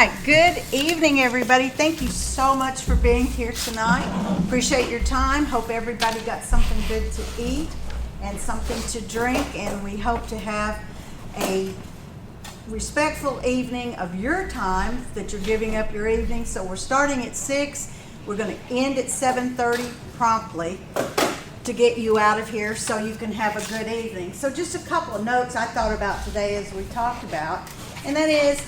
right, good evening, everybody. Thank you so much for being here tonight. Appreciate your time. Hope everybody got something good to eat and something to drink, and we hope to have a respectful evening of your time that you're giving up your evening. So we're starting at 6. We're going to end at 7:30 promptly to get you out of here so you can have a good evening. So just a couple of notes I thought about today as we talked about, and that is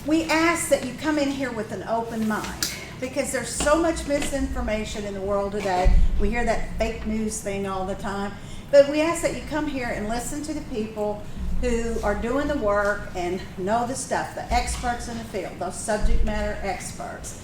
we ask that you come in here with an open mind, because there's so much misinformation in the world today. We hear that fake news thing all the time, but we ask that you come here and listen to the people who are doing the work and know the stuff, the experts in the field, those subject matter experts,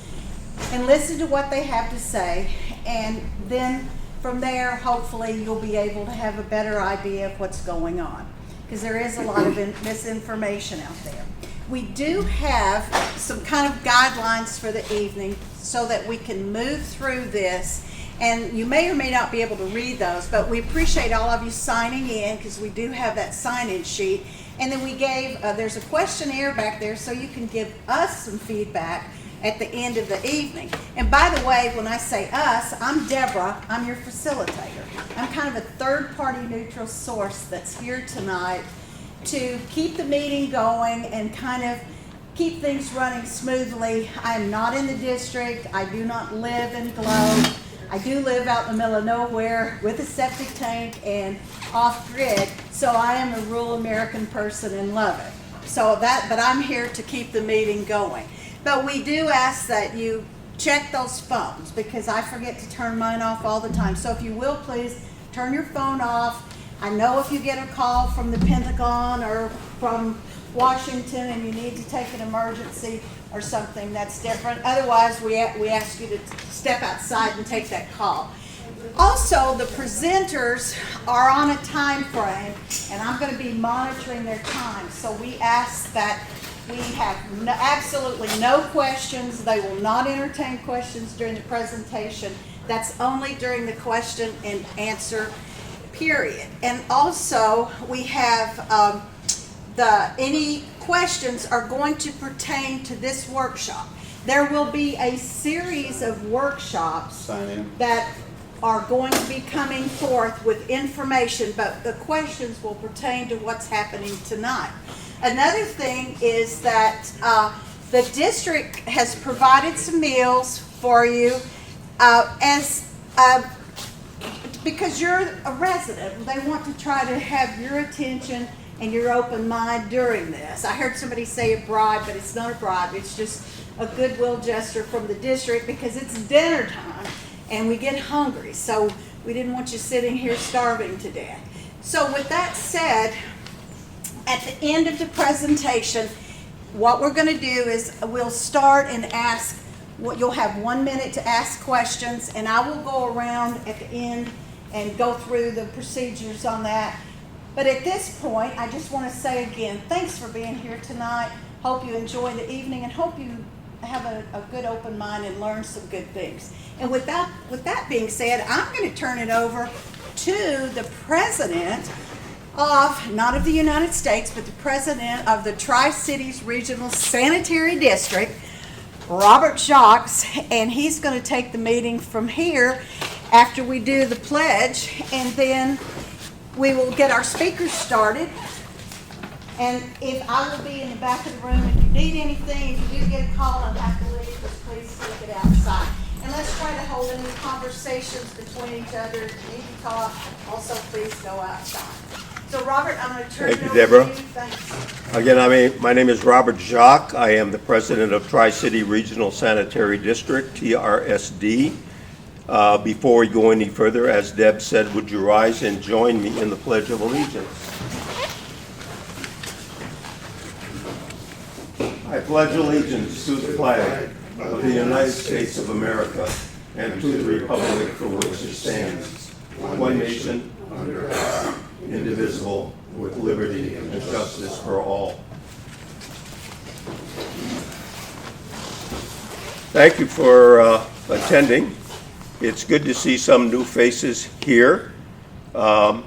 and listen to what they have to say, and then from there, hopefully, you'll be able to have a better idea of what's going on, because there is a lot of misinformation out there. We do have some kind of guidelines for the evening so that we can move through this, and you may or may not be able to read those, but we appreciate all of you signing in, because we do have that sign-in sheet. And then we gave, there's a questionnaire back there so you can give us some feedback at the end of the evening. And by the way, when I say us, I'm Deborah, I'm your facilitator. I'm kind of a third-party neutral source that's here tonight to keep the meeting going and kind of keep things running smoothly. I am not in the district. I do not live in Globe. I do live out in the middle of nowhere with a septic tank and off-grid, so I am a rural American person and love it. But I'm here to keep the meeting going. But we do ask that you check those phones, because I forget to turn mine off all the time. So if you will, please turn your phone off. I know if you get a call from the Pentagon or from Washington and you need to take an emergency or something, that's different. Otherwise, we ask you to step outside and take that call. Also, the presenters are on a time frame, and I'm going to be monitoring their time. So we ask that we have absolutely no questions. They will not entertain questions during the presentation. That's only during the question and answer period. And also, we have any questions are going to pertain to this workshop. There will be a series of workshops that are going to be coming forth with information, but the questions will pertain to what's happening tonight. Another thing is that the district has provided some meals for you because you're a resident. They want to try to have your attention and your open mind during this. I heard somebody say a bribe, but it's not a bribe. It's just a goodwill gesture from the district, because it's dinner time and we get hungry. So we didn't want you sitting here starving to death. So with that said, at the end of the presentation, what we're going to do is we'll start and ask. You'll have 1 minute to ask questions, and I will go around at the end and go through the procedures on that. But at this point, I just want to say again, thanks for being here tonight. Hope you enjoy the evening, and hope you have a good open mind and learn some good things. And with that being said, I'm going to turn it over to the president of, not of the United States, but the president of the Tri-Cities Regional Sanitary District, Robert Jacques, and he's going to take the meeting from here after we do the pledge, and then we will get our speakers started. And if I will be in the back of the room, if you need anything, if you do get a call and have to leave, just please take it outside. And let's try to hold any conversations between each other. If you need to talk, also please go outside. So Robert, I'm going to turn it over Deborah. to you. Thanks. Again, my name is Robert Jacques. I am the president of Tri-City Regional Sanitary District, TRSD. Before we go any further, as Deb said, would you rise and join me in the Pledge of Allegiance? I pledge allegiance to the flag of the United States of America and to the republic for which it stands, one nation, under God, indivisible, with liberty and justice for all. Thank you for attending. It's good to see some new faces here. Can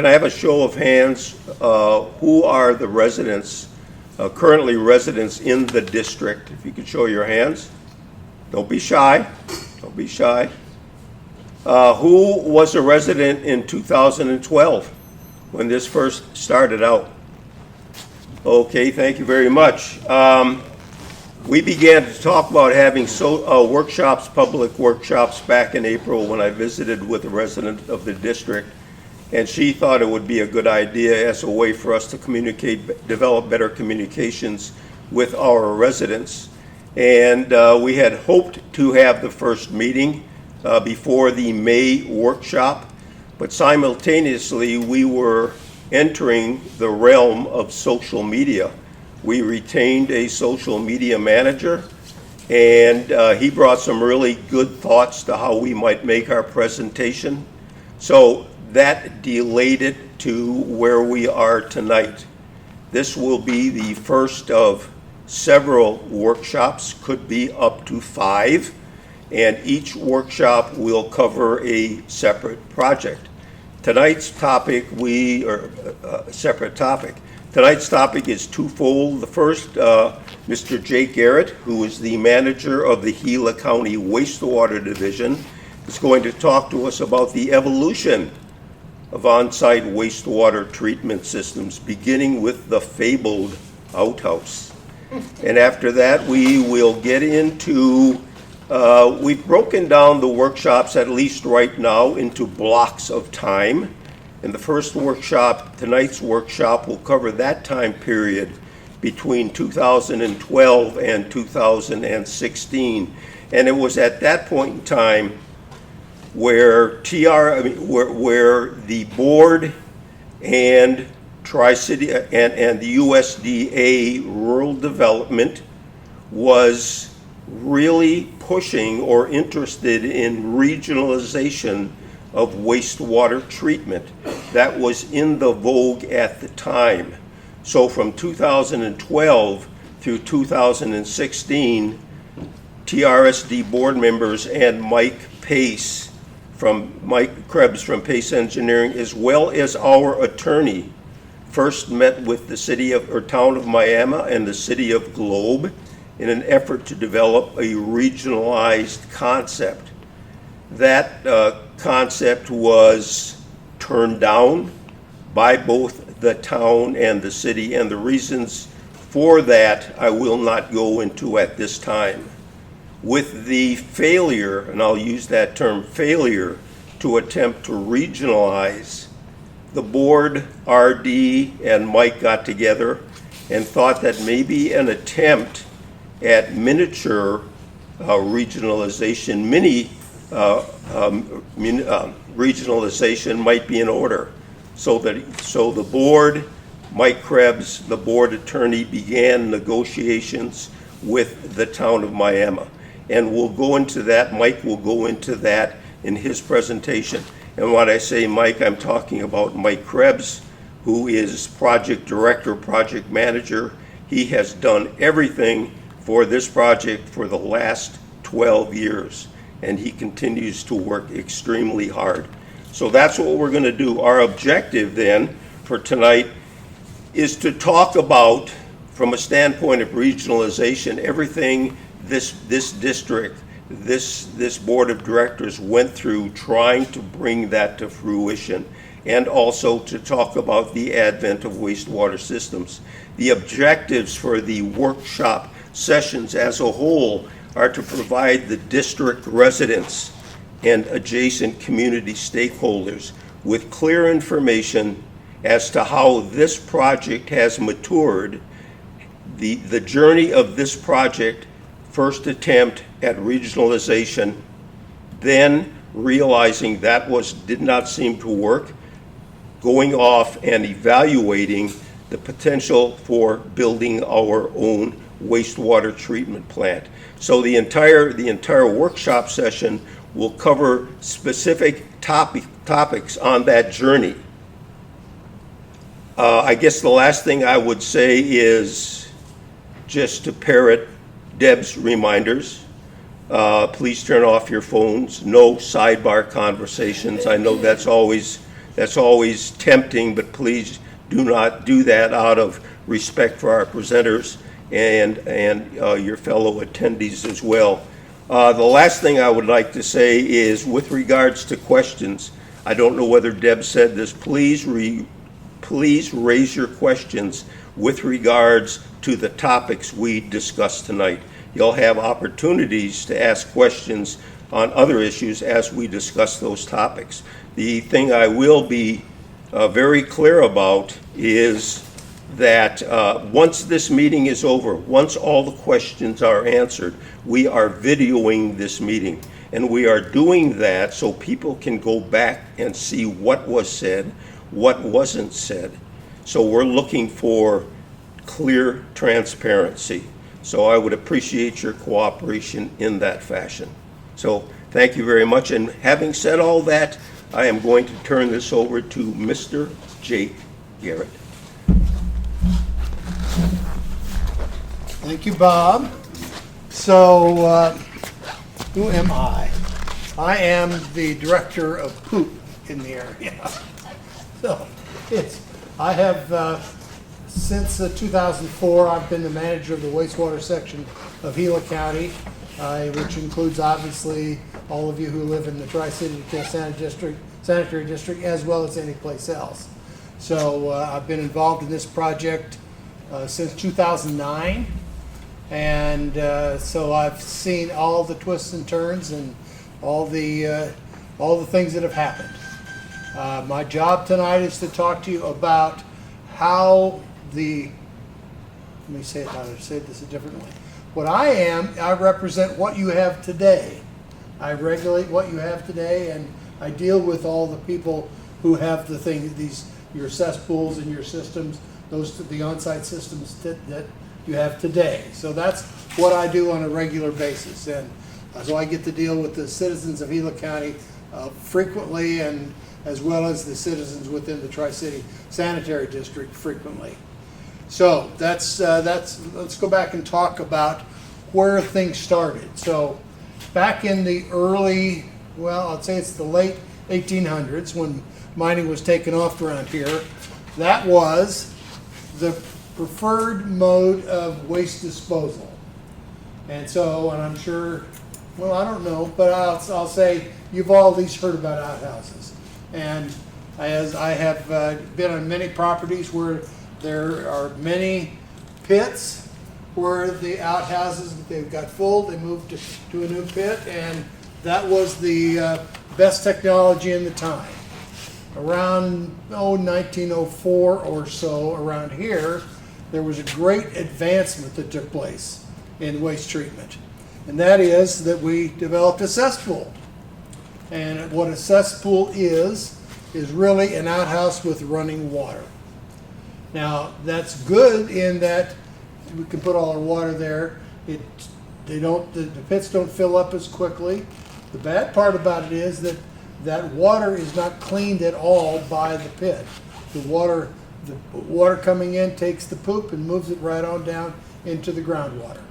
I have a show of hands? Who are the residents currently residents in the district. If you could show your hands. Don't be shy. Don't be shy. Who was a resident in 2012 when this first started out? Okay, thank you very much. We began to talk about having workshops, public workshops, back in April when I visited with a resident of the district, and she thought it would be a good idea as a way for us to communicate, develop better communications with our residents. And we had hoped to have the first meeting before the May workshop, but simultaneously we were entering the realm of social media. We retained a social media manager, and he brought some really good thoughts to how we might make our presentation. So that delayed it to where we are tonight. This will be the first of several workshops, could be up to 5, and each workshop will cover a separate project. Tonight's topic, separate topic. Tonight's topic is twofold. The first, Mr. Jake Garrett, who is the manager of the Gila County Wastewater Division, is going to talk to us about the evolution of on-site wastewater treatment systems, beginning with the fabled outhouse. And after that, we will get into, we've broken down the workshops, at least right now, into blocks of time. And the first workshop, tonight's workshop, will cover that time period between 2012 and 2016. And it was at that point in time where where the board and Tri-City and the USDA Rural Development was really pushing or interested in regionalization of wastewater treatment. That was in the vogue at the time. So from 2012 through 2016, TRSD board members and Mike Krebs from Pace Engineering, as well as our attorney, first met with the town of Miami and the city of Globe in an effort to develop a regionalized concept. That concept was turned down by both the town and the city, and the reasons for that I will not go into at this time. With the failure, and I'll use that term, failure, to attempt to regionalize, the board, RD, and Mike got together and thought that maybe an attempt at miniature regionalization, regionalization might be in order. So the board, Mike Krebs, the board attorney, began negotiations with the town of Miami. And we'll go into that, Mike will go into that in his presentation. And when I say Mike, I'm talking about Mike Krebs, who is project director, project manager. He has done everything for this project for the last 12 years, and he continues to work extremely hard. So that's what we're going to do. Our objective then for tonight is to talk about, from a standpoint of regionalization, everything this district, this board of directors went through trying to bring that to fruition, and also to talk about the advent of wastewater systems. The objectives for the workshop sessions as a whole are to provide the district residents and adjacent community stakeholders with clear information as to how this project has matured, the journey of this project, first attempt at regionalization, then realizing that did not seem to work, going off and evaluating the potential for building our own wastewater treatment plant. So the entire workshop session will cover specific topics on that journey. I guess the last thing I would say is just to parrot Deb's reminders. Please turn off your phones. No sidebar conversations. I know that's always tempting, but please do not do that out of respect for our presenters and your fellow attendees as well. The last thing I would like to say is with regards to questions, I don't know whether Deb said this, please raise your questions with regards to the topics we discussed tonight. You'll have opportunities to ask questions on other issues as we discuss those topics. The thing I will be very clear about is that once this meeting is over, once all the questions are answered, we are videoing this meeting. And we are doing that so people can go back and see what was said, what wasn't said. So we're looking for clear transparency. So I would appreciate your cooperation in that fashion. So thank you very much. And having said all that, I am going to turn this over to Mr. Jake Garrett. Thank you, Bob. So, who am I? I am the director of poop in the area. So, I have, since 2004, I've been the manager of the wastewater section of Gila County, which includes obviously all of you who live in the Tri-City Sanitary District, as well as any place else. So, I've been involved in this project since 2009. And so I've seen all the twists and turns and all the things that have happened. My job tonight is to talk to you about how let me say it how to say this a different way. What I represent what you have today. I regulate what you have today, and I deal with all the people who have the things, your cesspools and your systems, the on-site systems that you have today. So that's what I do on a regular basis, and so I get to deal with the citizens of Gila County frequently, and as well as the citizens within the Tri-City Sanitary District frequently. So let's go back and talk about where things started. So back in the early, well, I'd say it's the late 1800s when mining was taken off around here. That was the preferred mode of waste disposal. And so, and I'm sure, well, I don't know, but I'll say you've all at least heard about outhouses. And as I have been on many properties where there are many pits where the outhouses, they've got full, they moved to a new pit, and that was the best technology in the time. Around 1904 or so, around here, there was a great advancement that took place in waste treatment. And that is that we developed a cesspool. And what a cesspool is really an outhouse with running water. Now, that's good in that we can put all our water there. The pits don't fill up as quickly. The bad part about it is that water is not cleaned at all by the pit. The water coming in takes the poop and moves it right on down into the groundwater.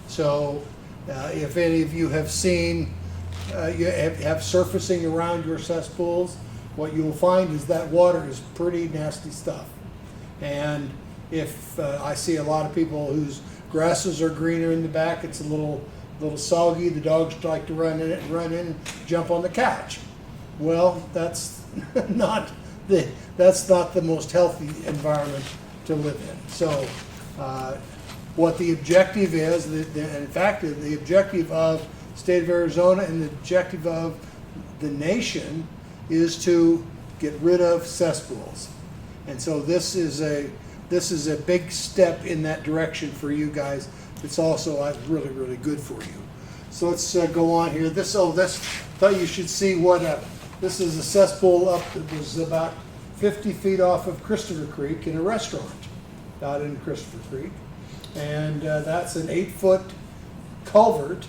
So if any of you have seen, you have surfacing around your cesspools, what you will find is that water is pretty nasty stuff. And if I see a lot of people whose grasses are greener in the back, it's a little soggy, the dogs like to run in and jump on the couch. Well, that's not the most healthy environment to live in. So what the objective is, in fact, the objective of the state of Arizona and the objective of the nation is to get rid of cesspools. And so this is a big step in that direction for you guys. It's also really, really good for you. So let's go on here. Thought you should see what this is a cesspool up that was about 50 feet off of Christopher Creek in a restaurant out in Christopher Creek. And that's an 8-foot culvert,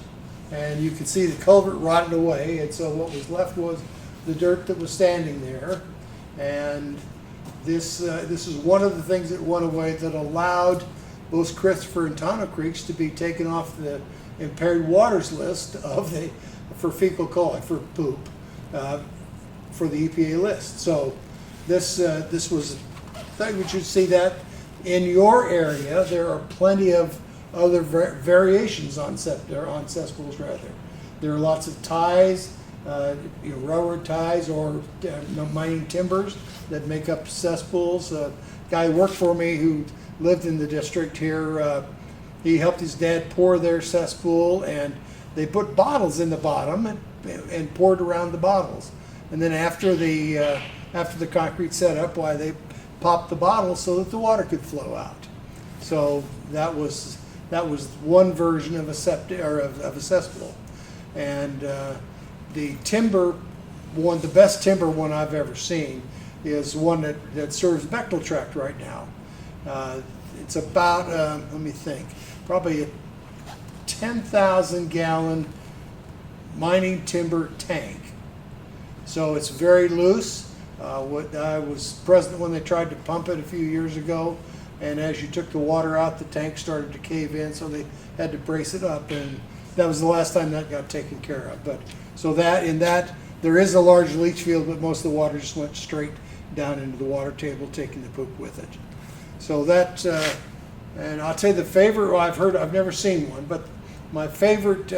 and you can see the culvert rotted away, and so what was left was the dirt that was standing there. And this is one of the things that went away that allowed both Christopher and Tonto Creeks to be taken off the impaired waters list for fecal coli, for poop, for the EPA list. So this was, I thought we should see that. in your area, there are plenty of other variations on cesspools rather. There are lots of ties, railroad ties or mining timbers that make up cesspools. A guy who worked for me who lived in the district here, he helped his dad pour their cesspool, and they put bottles in the bottom and poured around the bottles. And then after the concrete setup, they popped the bottles so that the water could flow out. So that was one version of a cesspool. And the timber one, the best timber one I've ever seen, is one that serves Bechtel Tract right now. It's about, let me think, probably a 10,000 gallon mining timber tank. So it's very loose. I was present when they tried to pump it a few years ago, and as you took the water out, the tank started to cave in, so they had to brace it up, and that was the last time that got taken care of. But so that there is a large leach field, but most of the water just went straight down into the water table, taking the poop with it. So that, and I'll tell you the favorite, well, I've never seen one, but my favorite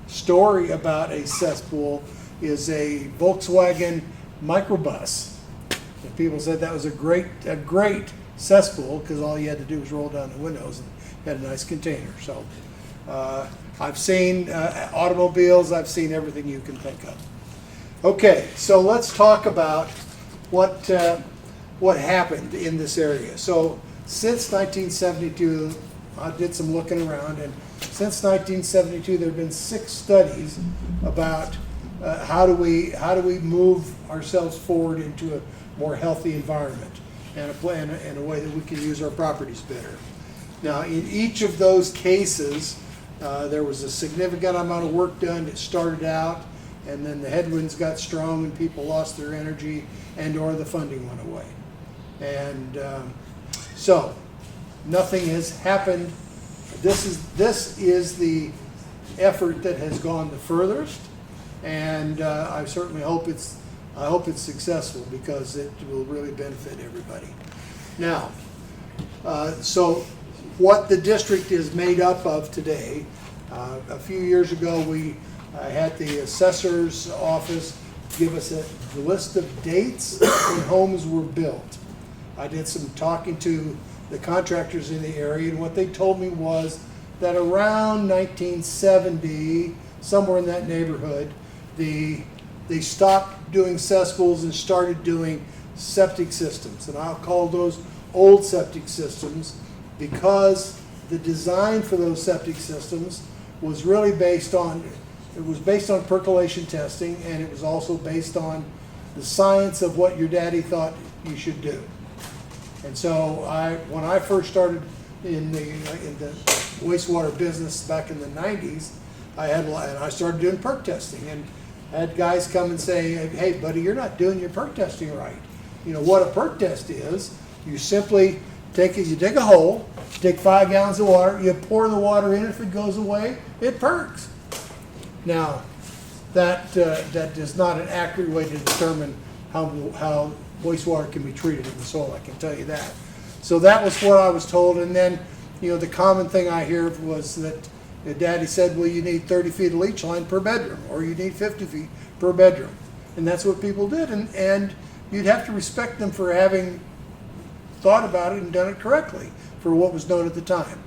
story about a cesspool is a Volkswagen microbus. And people said that was a great cesspool because all you had to do was roll down the windows and had a nice container. So I've seen automobiles, I've seen everything you can think of. Okay, so let's talk about what happened in this area. So since 1972, I did some looking around, and since 1972 there have been 6 studies about how do we move ourselves forward into a more healthy environment and a way that we can use our properties better. Now, in each of those cases, there was a significant amount of work done. It started out, and then the headwinds got strong, and people lost their energy, and/or the funding went away. And so, nothing has happened. This is the effort that has gone the furthest, and I certainly hope it's successful because it will really benefit everybody. Now, so what the district is made up of today, a few years ago we had the assessor's office give us a list of dates when homes were built. I did some talking to the contractors in the area, and what they told me was that around 1970, somewhere in that neighborhood, they stopped doing cesspools and started doing septic systems. And I'll call those old septic systems because the design for those septic systems was really based on percolation testing, and it was also based on the science of what your daddy thought you should do. And so when I first started in the wastewater business back in the 90s, I started doing perk testing, and had guys come and say, "Hey, buddy, you're not doing your perk testing right." You know what a perk test is? You simply you dig a hole, take 5 gallons of water, you pour the water in. If it goes away, it perks. Now, that is not an accurate way to determine how wastewater can be treated in the soil, I can tell you that. So that was what I was told, and then, the common thing I hear was that Daddy said, well, you need 30 feet of leach line per bedroom, or you need 50 feet per bedroom. And that's what people did, and you'd have to respect them for having thought about it and done it correctly for what was known at the time.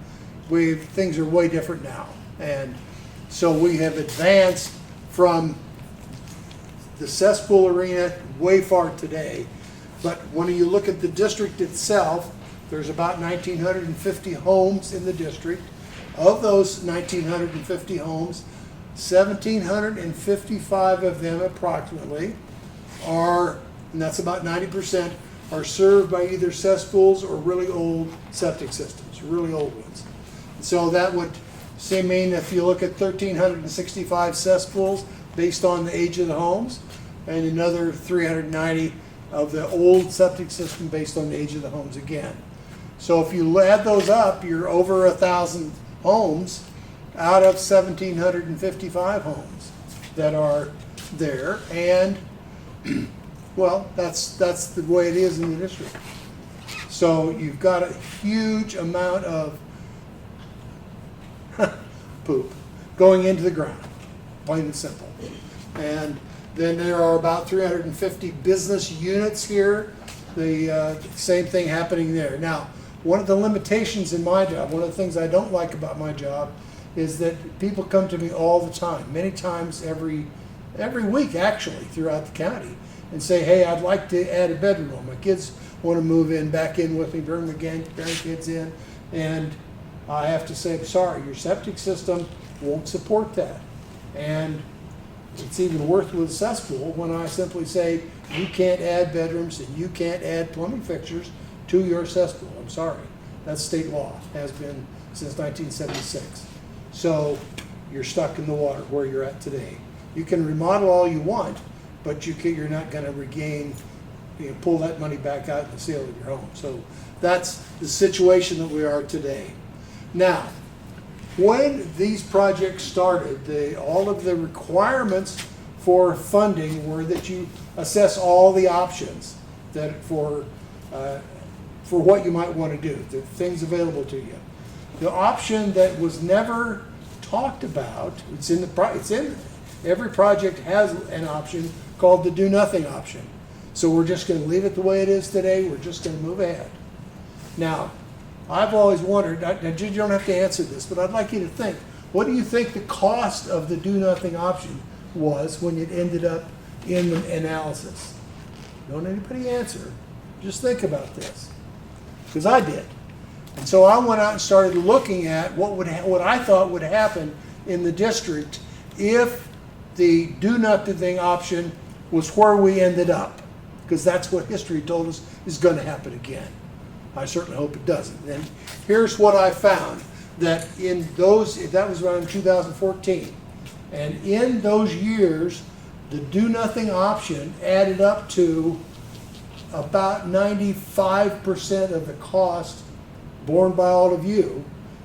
Things are way different now, and so we have advanced from the cesspool arena way far today. But when you look at the district itself, there's about 1,950 homes in the district. Of those 1,950 homes, 1,755 of them approximately are, and that's about 90%, are served by either cesspools or really old septic systems, really old ones. So that would mean if you look at 1,365 cesspools based on the age of the homes, and another 390 of the old septic system based on the age of the homes again. So if you add those up, you're over 1,000 homes out of 1,755 homes that are there, and well, that's the way it is in the district. So you've got a huge amount of poop going into the ground, plain and simple. And then there are about 350 business units here. The same thing happening there. Now, one of the limitations in my job, one of the things I don't like about my job, is that people come to me all the time, many times every week actually, throughout the county, and say, hey, I'd like to add a bedroom. My kids want to move in, back in with me, bring the grandkids in, and I have to say, I'm sorry, your septic system won't support that. And it's even worse with a cesspool when I simply say, you can't add bedrooms and you can't add plumbing fixtures to your cesspool. I'm sorry. That's state law, has been since 1976. So you're stuck in the water where you're at today. You can remodel all you want, but you're not going to regain, pull that money back out in the sale of your home. So that's the situation that we are today. Now, when these projects started, all of the requirements for funding were that you assess all the options that for what you might want to do, the things available to you. The option that was never talked about, it's in every project has an option called the do nothing option. So we're just going to leave it the way it is today. We're just going to move ahead. Now, I've always wondered, you don't have to answer this, but I'd like you to think, what do you think the cost of the do nothing option was when it ended up in the analysis? Don't anybody answer. Just think about this, because I did. And so I went out and started looking at what I thought would happen in the district if the do nothing option was where we ended up, because that's what history told us is going to happen again. I certainly hope it doesn't. And here's what I found, that that was around 2014, and in those years, the do nothing option added up to about 95% of the cost borne by all of you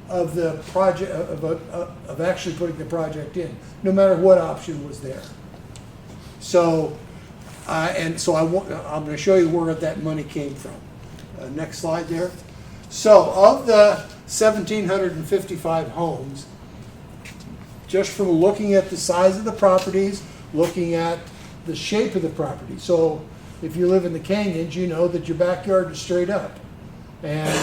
of the project, of actually putting the project in, no matter what option was there. So, I'm going to show you where that money came from. Next slide there. So, of the 1,755 homes, just from looking at the size of the properties, looking at the shape of the property. So, if you live in the canyons, you know that your backyard is straight up. And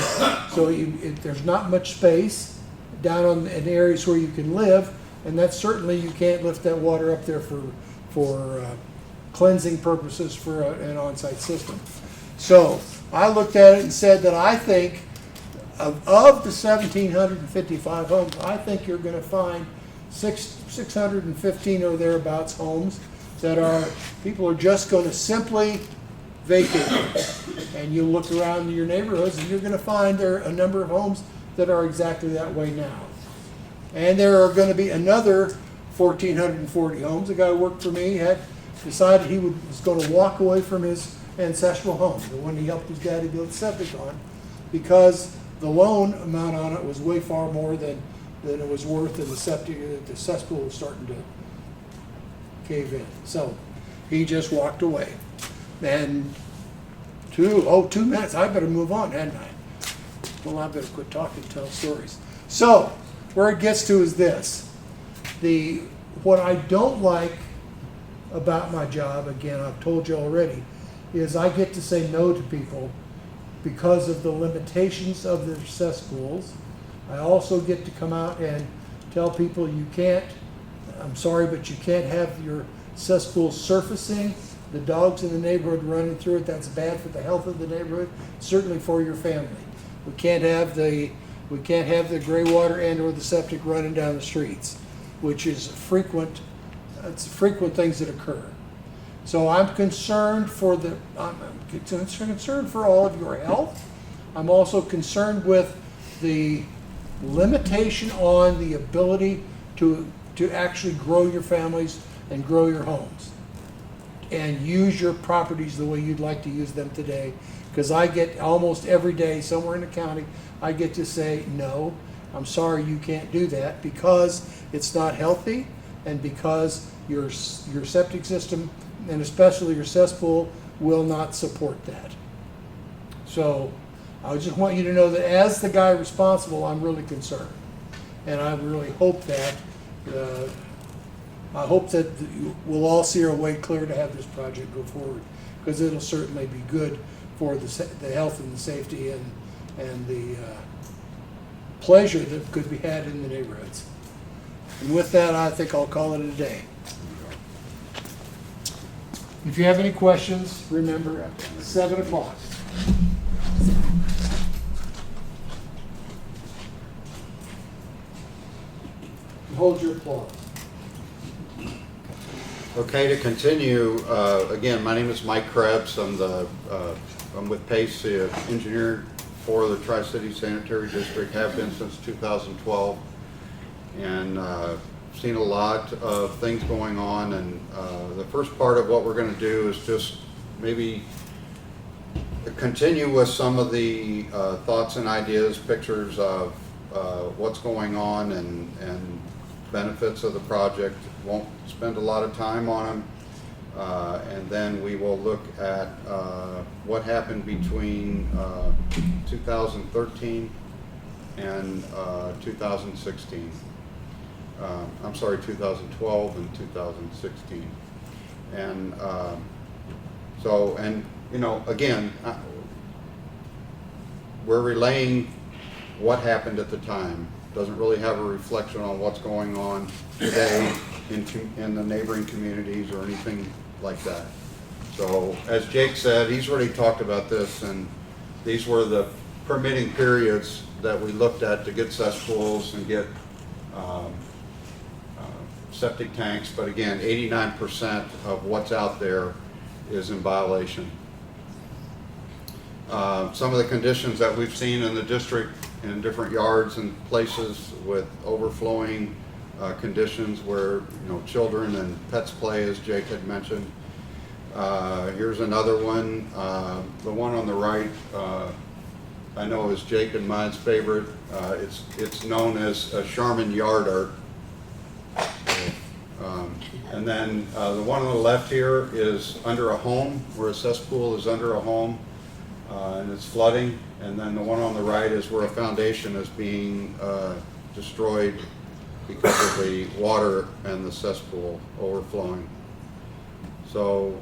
so there's not much space down in areas where you can live, and that's certainly, you can't lift that water up there for cleansing purposes for an on-site system. So I looked at it and said that I think of the 1,755 homes, I think you're going to find 615 or thereabouts homes that people are just going to simply vacate them. And you look around your neighborhoods and you're going to find there are a number of homes that are exactly that way now. And there are going to be another 1,440 homes. A guy who worked for me had decided he was going to walk away from his ancestral home, the one he helped his daddy build septic on, because the loan amount on it was way far more than it was worth, and the cesspool was starting to cave in. So he just walked away. And 2 minutes, I better move on, hadn't I? Well, I better quit talking and tell stories. So where it gets to is this. What I don't like about my job, again, I've told you already, is I get to say no to people because of the limitations of their cesspools. I also get to come out and tell people you can't, I'm sorry, but you can't have your cesspool surfacing, the dogs in the neighborhood running through it. That's bad for the health of the neighborhood, certainly for your family. We can't have the gray water and or the septic running down the streets, which is frequent things that occur. So I'm concerned for all of your health. I'm also concerned with the limitation on the ability to actually grow your families and grow your homes and use your properties the way you'd like to use them today. Because I get almost every day somewhere in the county, I get to say, no, I'm sorry, you can't do that, because it's not healthy and because your septic system and especially your cesspool will not support that. So I just want you to know that as the guy responsible, I'm really concerned. And I really hope that, we'll all see our way clear to have this project go forward, because it'll certainly be good for the health and the safety and the pleasure that could be had in the neighborhoods. And with that, I think I'll call it a day. If you have any questions, remember, 7 o'clock. Hold your applause. Okay, to continue, again, my name is Mike Krebs. I'm with Pace, the engineer for the Tri-City Sanitary District, have been since 2012, and seen a lot of things going on. And the first part of what we're going to do is just maybe continue with some of the thoughts and ideas, pictures of what's going on and benefits of the project. Won't spend a lot of time on them, and then we will look at what happened between 2013 and 2016. I'm sorry, 2012 and 2016. And you know, again, we're relaying what happened at the time. Doesn't really have a reflection on what's going on today in the neighboring communities or anything like that. So as Jake said, he's already talked about this, and these were the permitting periods that we looked at to get cesspools and get septic tanks. But again, 89% of what's out there is in violation. Some of the conditions that we've seen in the district in different yards and places with overflowing conditions where, you know, children and pets play, as Jake had mentioned. Here's another one. The one on the right, I know is Jake and mine's favorite. It's known as Charmin yard art. And then the one on the left here is under a home, where a cesspool is under a home and it's flooding. And then the one on the right is where a foundation is being destroyed because of the water and the cesspool overflowing. So,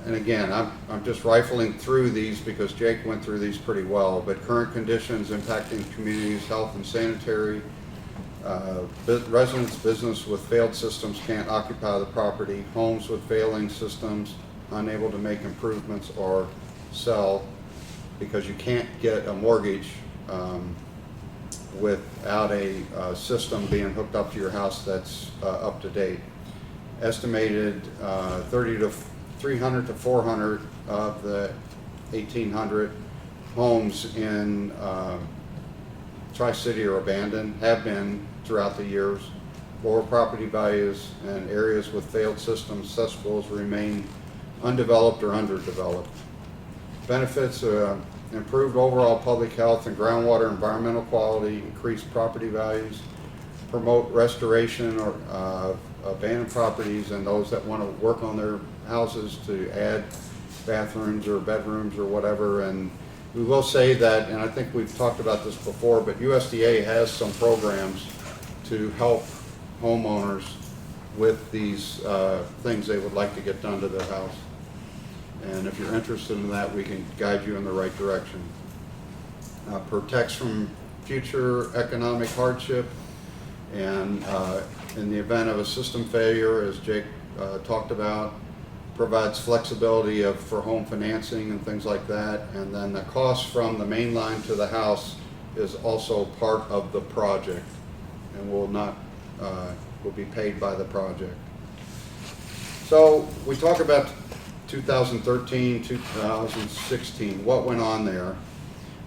and again, I'm just rifling through these because Jake went through these pretty well, but current conditions impacting communities' health and sanitary. Residents, business with failed systems can't occupy the property. Homes with failing systems, unable to make improvements or sell because you can't get a mortgage without a system being hooked up to your house that's up to date. Estimated 300 to 400 of the 1,800 homes in Tri-City are abandoned, have been throughout the years. Lower property values and areas with failed systems, cesspools remain undeveloped or underdeveloped. Benefits, improved overall public health and groundwater environmental quality, increased property values, promote restoration or abandoned properties and those that want to work on their houses to add bathrooms or bedrooms or whatever. And we will say that, and I think we've talked about this before, but USDA has some programs to help homeowners with these things they would like to get done to their house. And if you're interested in that, we can guide you in the right direction. Protects from future economic hardship, and in the event of a system failure, as Jake talked about, provides flexibility for home financing and things like that. And then the cost from the main line to the house is also part of the project and will be paid by the project. So we talk about 2013, 2016, what went on there?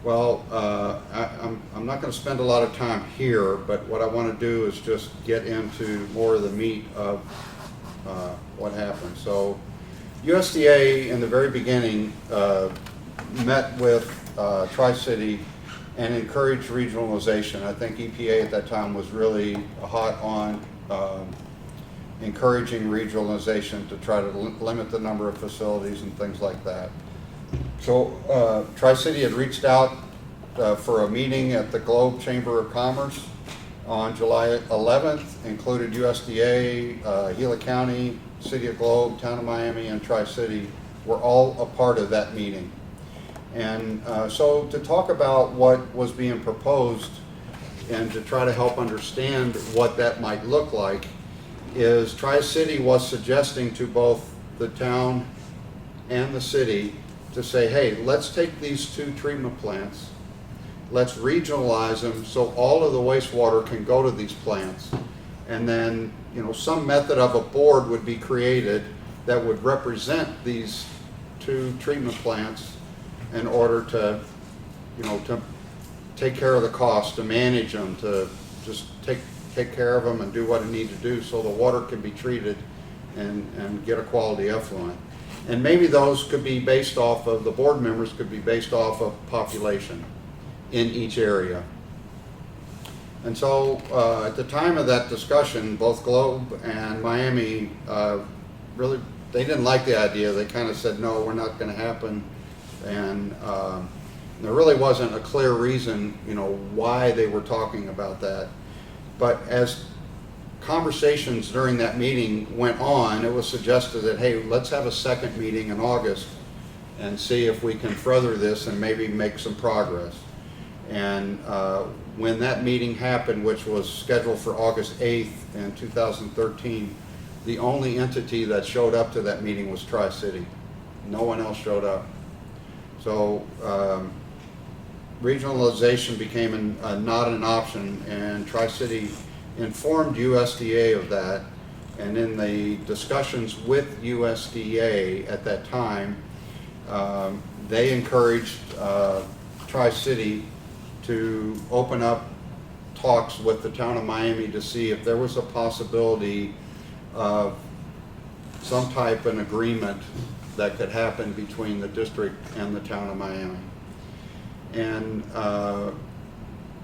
Well, I'm not going to spend a lot of time here, but what I want to do is just get into more of the meat of what happened. So USDA in the very beginning met with Tri-City and encouraged regionalization. I think EPA at that time was really hot on encouraging regionalization to try to limit the number of facilities and things like that. So Tri-City had reached out for a meeting at the Globe Chamber of Commerce on July 11th, included USDA, Gila County, City of Globe, Town of Miami, and Tri-City were all a part of that meeting. And so to talk about what was being proposed and to try to help understand what that might look like is Tri-City was suggesting to both the town and the city to say, hey, let's take these two treatment plants, let's regionalize them so all of the wastewater can go to these plants, and then, you know, some method of a board would be created that would represent these two treatment plants in order to, you know, to take care of the cost, to manage them, to just take care of them and do what it needs to do so the water can be treated and get a quality effluent. And maybe those could be based off of, the board members could be based off of population in each area. And so at the time of that discussion, both Globe and Miami really, they didn't like the idea. They kind of said, no, we're not going to happen. And there really wasn't a clear reason, you know, why they were talking about that. But as conversations during that meeting went on, it was suggested that, hey, let's have a second meeting in August and see if we can further this and maybe make some progress. And when that meeting happened, which was scheduled for August 8th in 2013, the only entity that showed up to that meeting was Tri-City. No one else showed up. So regionalization became not an option, and Tri-City informed USDA of that. And in the discussions with USDA at that time, they encouraged Tri-City to open up talks with the town of Miami to see if there was a possibility of some type of agreement that could happen between the district and the town of Miami. And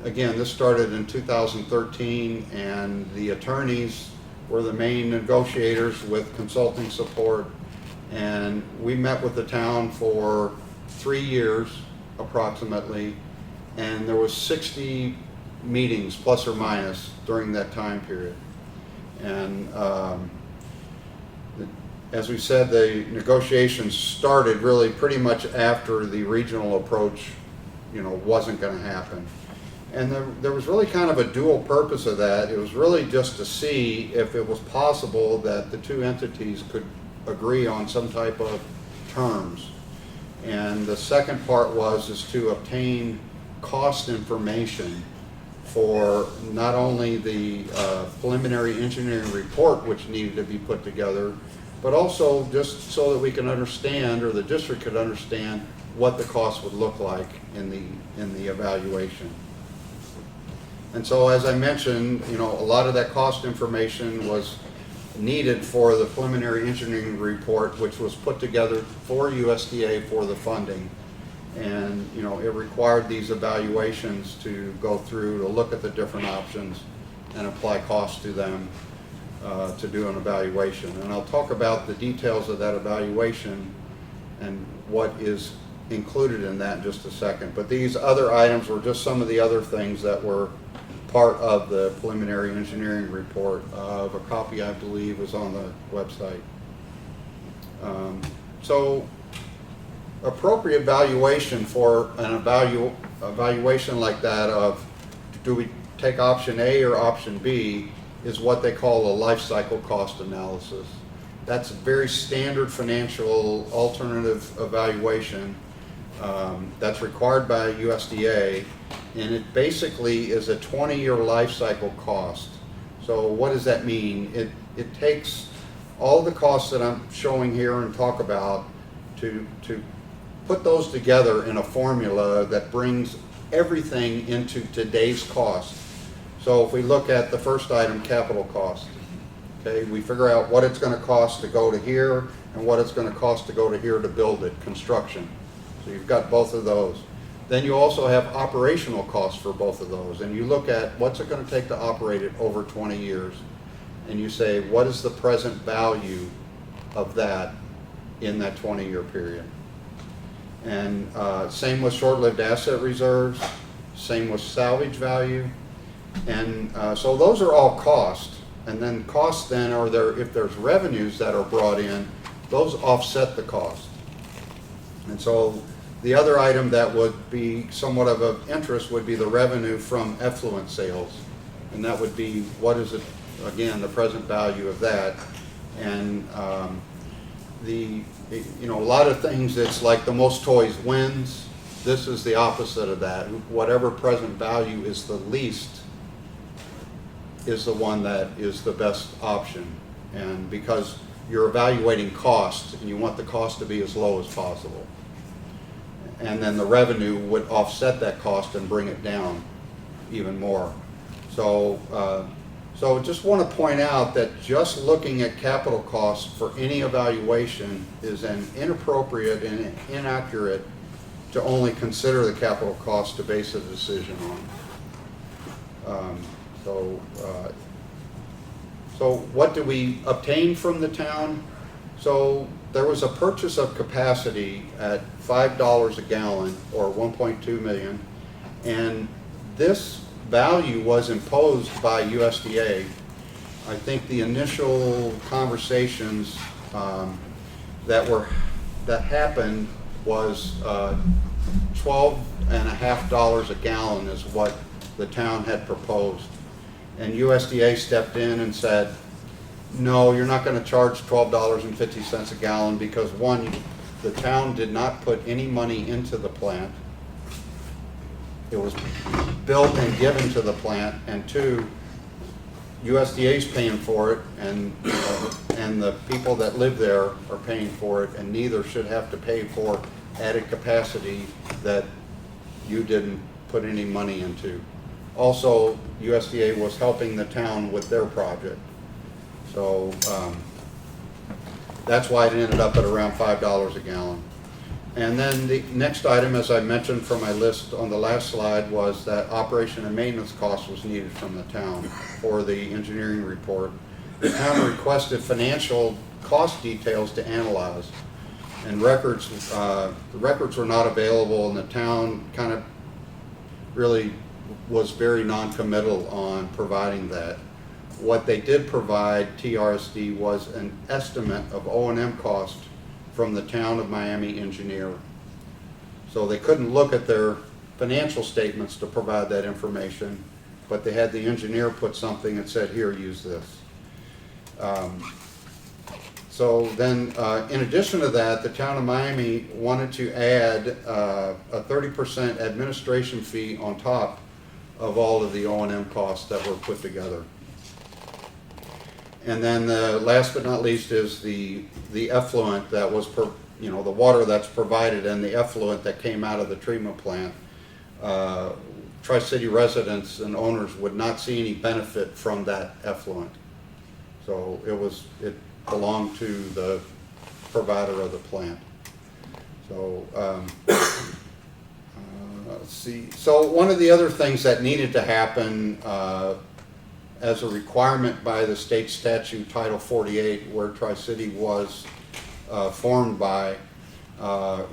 again, this started in 2013, and the attorneys were the main negotiators with consulting support. And we met with the town for 3 years approximately, and there was 60 meetings plus or minus during that time period. And as we said, the negotiations started really pretty much after the regional approach, you know, wasn't going to happen. And there was really kind of a dual purpose of that. It was really just to see if it was possible that the two entities could agree on some type of terms. And the second part is to obtain cost information for not only the preliminary engineering report, which needed to be put together, but also just so that we can understand, or the district could understand, what the cost would look like in the evaluation. And so, as I mentioned, you know, a lot of that cost information was needed for the preliminary engineering report, which was put together for USDA for the funding. And, you know, it required these evaluations to go through to look at the different options and apply costs to them to do an evaluation. And I'll talk about the details of that evaluation and what is included in that in just a second. But these other items were just some of the other things that were part of the preliminary engineering report. Of a copy, I believe, is on the website. So appropriate valuation for an evaluation like that of, do we take option A or option B, is what they call a life cycle cost analysis. That's a very standard financial alternative evaluation that's required by USDA, and it basically is a 20-year life cycle cost. So what does that mean? It takes all the costs that I'm showing here and talk about to put those together in a formula that brings everything into today's cost. So if we look at the first item, capital cost, okay, we figure out what it's going to cost to go to here and what it's going to cost to go to here to build it, construction. So you've got both of those. Then you also have operational costs for both of those, and you look at what's it going to take to operate it over 20 years, and you say, what is the present value of that in that 20-year period? And same with short-lived asset reserves, same with salvage value. And so those are all cost. And then costs then are there, if there's revenues that are brought in, those offset the cost. And so the other item that would be somewhat of interest would be the revenue from effluent sales. And that would be, what is it, again, the present value of that. And you know, a lot of things, it's like the most toys wins. This is the opposite of that. Whatever present value is the least is the one that is the best option. And because you're evaluating cost, and you want the cost to be as low as possible. And then the revenue would offset that cost and bring it down even more. So, so just want to point out that just looking at capital costs for any evaluation is an inappropriate and inaccurate to only consider the capital cost to base a decision on. So what do we obtain from the town? So there was a purchase of capacity at $5 a gallon, or 1.2 million, and this value was imposed by USDA. I think the initial conversations that happened was $12.50 a gallon is what the town had proposed. And USDA stepped in and said, no, you're not going to charge $12.50 a gallon because one, the town did not put any money into the plant. It was built and given to the plant, and two, USDA's paying for it, and the people that live there are paying for it, and neither should have to pay for added capacity that you didn't put any money into. Also, USDA was helping the town with their project. So that's why it ended up at around $5 a gallon. And then the next item, as I mentioned from my list on the last slide, was that operation and maintenance cost was needed from the town for the engineering report. The town requested financial cost details to analyze, and records, the records were not available, and the town kind of really was very non-committal on providing that. What they did provide, TRSD, was an estimate of O&M cost from the town of Miami engineer. So they couldn't look at their financial statements to provide that information, but they had the engineer put something and said, here, use this. So then, in addition to that, the town of Miami wanted to add a 30% administration fee on top of all of the O&M costs that were put together. And then last but not least is the effluent that was, the water that's provided and the effluent that came out of the treatment plant. Tri-City residents and owners would not see any benefit from that effluent. So it belonged to the provider of the plant. So let's see. So one of the other things that needed to happen as a requirement by the state statute Title 48, where Tri-City was formed by,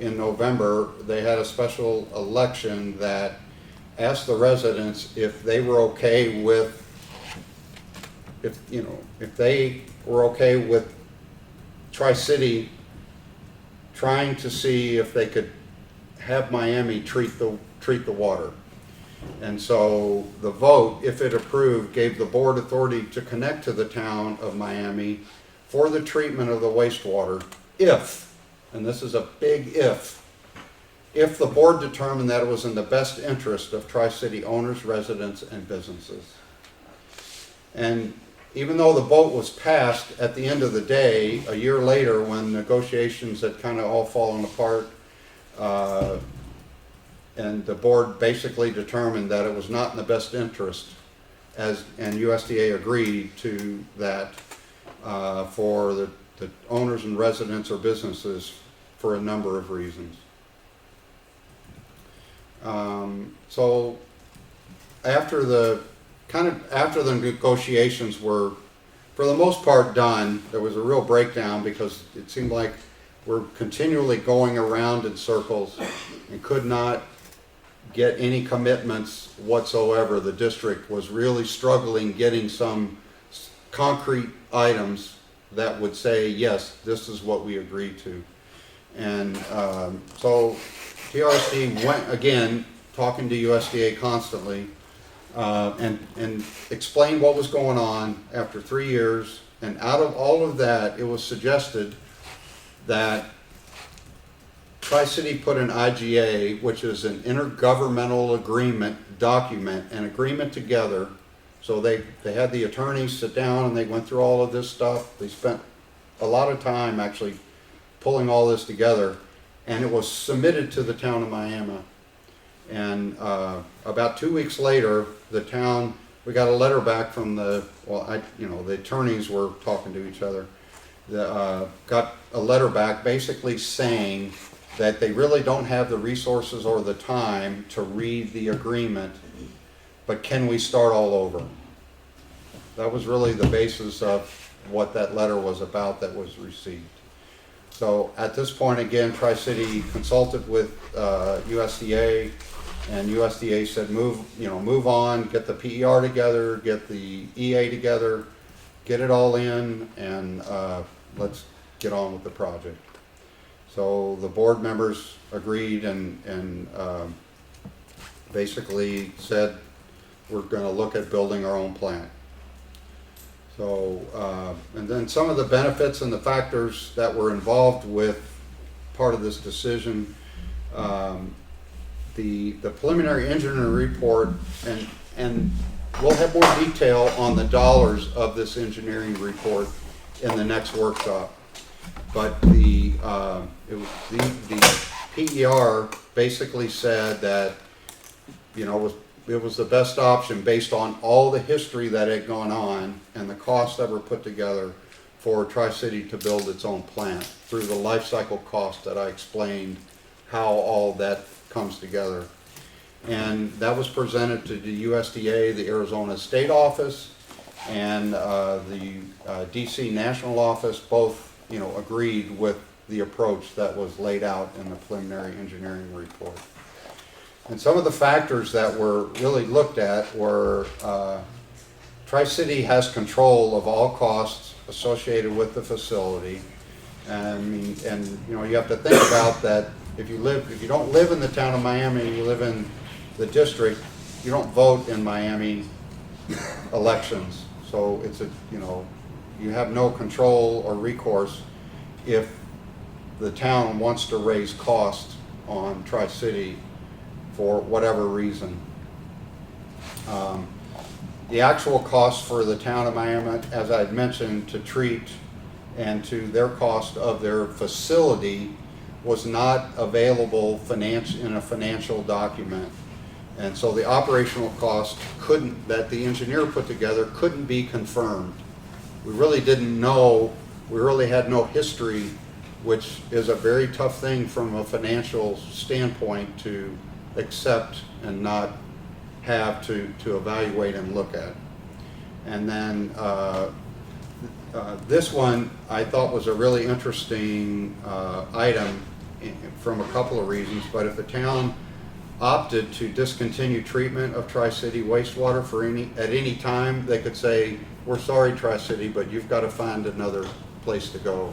in November, they had a special election that asked the residents if they were okay with, if they were okay with Tri-City trying to see if they could have Miami treat the water. And so the vote, if it approved, gave the board authority to connect to the town of Miami for the treatment of the wastewater if, and this is a big if the board determined that it was in the best interest of Tri-City owners, residents, and businesses. And even though the vote was passed, at the end of the day, a year later, when negotiations had kind of all fallen apart, and the board basically determined that it was not in the best interest, and USDA agreed to that for the owners and residents or businesses for a number of reasons. So after the negotiations were for the most part done, there was a real breakdown because it seemed like were continually going around in circles and could not get any commitments whatsoever. The district was really struggling getting some concrete items that would say, yes, this is what we agreed to. And so TRSD went, again, talking to USDA constantly, and explained what was going on after 3 years. And out of all of that, it was suggested that Tri-City put an IGA, which is an intergovernmental agreement document, an agreement together. So they had the attorneys sit down and they went through all of this stuff. They spent a lot of time actually pulling all this together, and it was submitted to the town of Miami. And about 2 weeks later, the town, we got a letter back from the, the attorneys were talking to each other. Got a letter back basically saying that they really don't have the resources or the time to read the agreement, but can we start all over? That was really the basis of what that letter was about that was received. So at this point, again, Tri-City consulted with USDA, and USDA said, move on, get the PER together, get the EA together, get it all in, and let's get on with the project. So the board members agreed and basically said, we're going to look at building our own plant. So, and then some of the benefits and the factors that were involved with part of this decision, the preliminary engineering report, and we'll have more detail on the dollars of this engineering report in the next workshop. But the PER basically said that, it was the best option based on all the history that had gone on and the costs that were put together for Tri-City to build its own plant through the life cycle cost that I explained how all that comes together. And that was presented to the USDA, the Arizona State Office, and the DC National Office. Both agreed with the approach that was laid out in the preliminary engineering report. And some of the factors that were really looked at were Tri-City has control of all costs associated with the facility. And you have to think about that. If you don't live in the town of Miami, you live in the district, you don't vote in Miami elections. So it's you have no control or recourse if the town wants to raise costs on Tri-City for whatever reason. The actual cost for the town of Miami, as I mentioned, to treat and to their cost of their facility was not available in a financial document. And so the operational cost that the engineer put together couldn't be confirmed. We really didn't know, we really had no history, which is a very tough thing from a financial standpoint to accept and not have to evaluate and look at. And then this one I thought was a really interesting item from a couple of reasons. But if the town opted to discontinue treatment of Tri-City wastewater at any time, they could say, we're sorry, Tri-City, but you've got to find another place to go.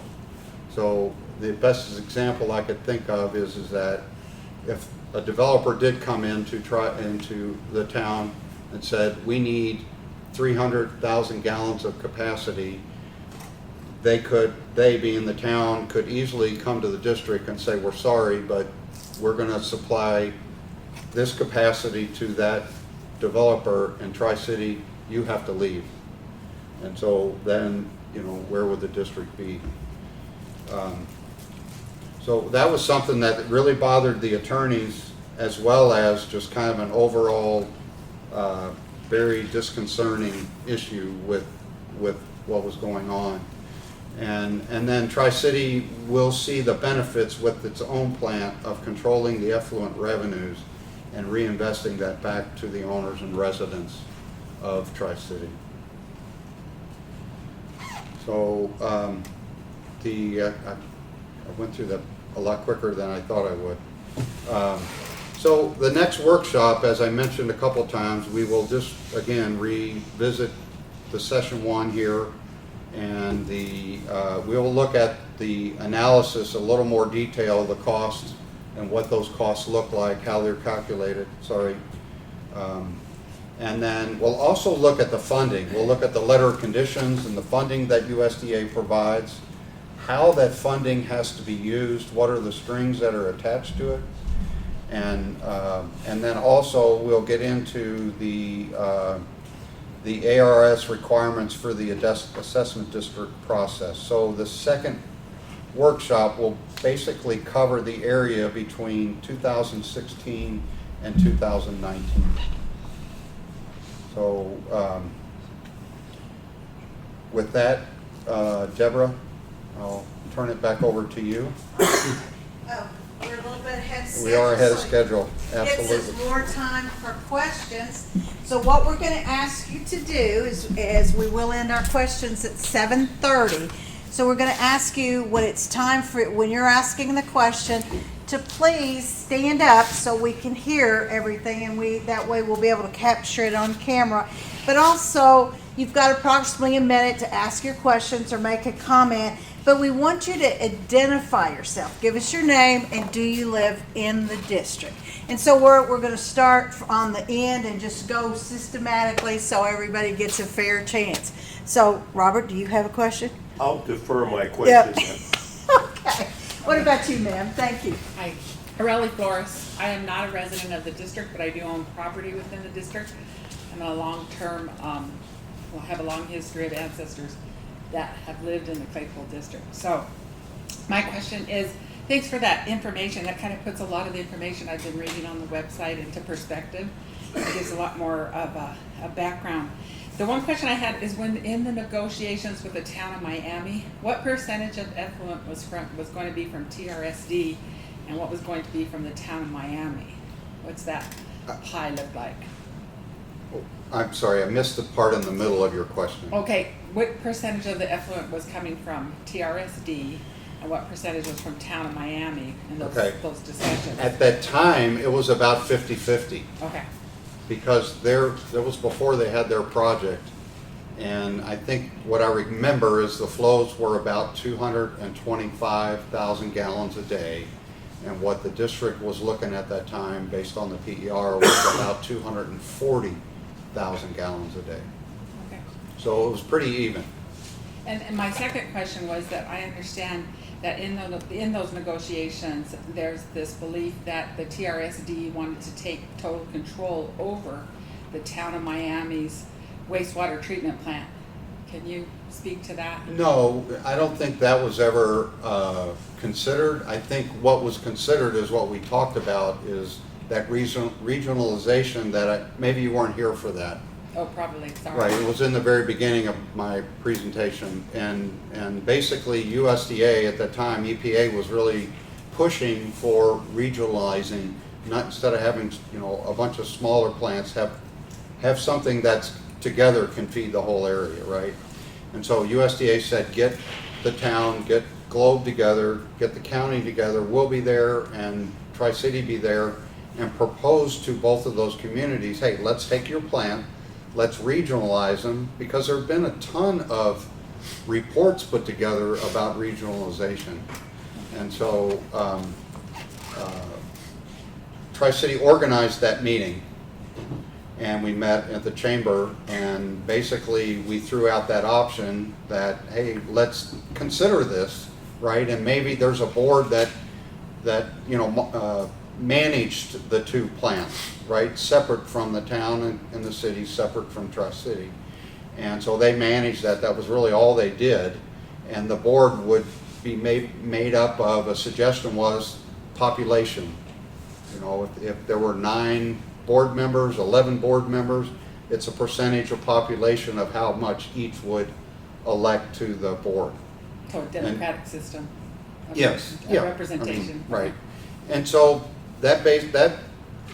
So the best example I could think of is that if a developer did come into the town and said, we need 300,000 gallons of capacity, they being the town, could easily come to the district and say, we're sorry, but we're going to supply this capacity to that developer, and Tri-City, you have to leave. And so then, where would the district be? So that was something that really bothered the attorneys, as well as just kind of an overall very disconcerting issue with what was going on. And then Tri-City will see the benefits with its own plant of controlling the effluent revenues and reinvesting that back to the owners and residents of Tri-City. So I went through that a lot quicker than I thought I would. So the next workshop, as I mentioned a couple times, we will just, again, revisit the session 1 here, and we will look at the analysis, a little more detail, the costs and what those costs look like, how they're calculated, sorry. And then we'll also look at the funding. We'll look at the letter of conditions and the funding that USDA provides, how that funding has to be used, what are the strings that are attached to it. And then also we'll get into the ARS requirements for the assessment district process. So the second workshop will basically cover the area between 2016 and 2019. So with that, Deborah, I'll turn it back over to you. Oh, we're a little bit ahead of schedule. We are ahead of so schedule, Gives us absolutely. more time for questions. So what we're going to ask you to do is we will end our questions at 7:30. So we're going to ask you when it's time for, when you're asking the question, to please stand up so we can hear everything, and that way we'll be able to capture it on camera. But also, you've got approximately a minute to ask your questions or make a comment, but we want you to identify yourself. Give us your name and do you live in the district. And so we're going to start on the end and just go systematically so everybody gets a fair chance. So, Robert, do you have a question? I'll defer my Yep. question. Okay. What about you, ma'am? Thank you. Hi, Areli Flores. I am not a resident of the district, but I do own property within the district. I'm a long-term, have a long history of ancestors that have lived in the Claypool district. So my question is, thanks for that information. That kind of puts a lot of the information I've been reading on the website into perspective. It gives a lot more of a background. The one question I had is, when in the negotiations with the town of Miami, what percentage of effluent was going to be from TRSD, and what was going to be from the town of Miami? What's that pie look like? I'm sorry, I missed the part in the middle of your question. Okay, what percentage of the effluent was coming from TRSD, and what percentage was from town of Miami in those discussions? At that time, it was about 50-50. Okay. Because that was before they had their project. And I think what I remember is the flows were about 225,000 gallons a day. And what the district was looking at that time, based on the PER, was about 240,000 gallons a day. Okay. So it was pretty even. And my second question was that I understand that in those negotiations, there's this belief that the TRSD wanted to take total control over the town of Miami's wastewater treatment plant. Can you speak to that? No, I don't think that was ever considered. I think what was considered is what we talked about, is that regionalization that maybe you weren't here for that. Oh, probably, sorry. Right, it was in the very beginning of my presentation, and basically USDA at that time, EPA, was really pushing for regionalizing, not, instead of having, you know, a bunch of smaller plants, have something that's together can feed the whole area, right? And so USDA said, get the town, get Globe together, get the county together, we'll be there, and Tri-City be there, and propose to both of those communities, hey, let's take your plant, let's regionalize them, because there have been a ton of reports put together about regionalization. And so Tri-City organized that meeting, and we met at the chamber, and basically we threw out that option that, hey, let's consider this, right? And maybe there's a board that you know, managed the two plants, right, separate from the town and the city, separate from Tri-City. And so they managed that. That was really all they did. And the board would be made up of, a suggestion was population. You know, if there were 9 board members, 11 board members, it's a percentage of population of how much each would elect to the board. So a democratic system. Of Yes, of yeah. representation. I mean, right. And so that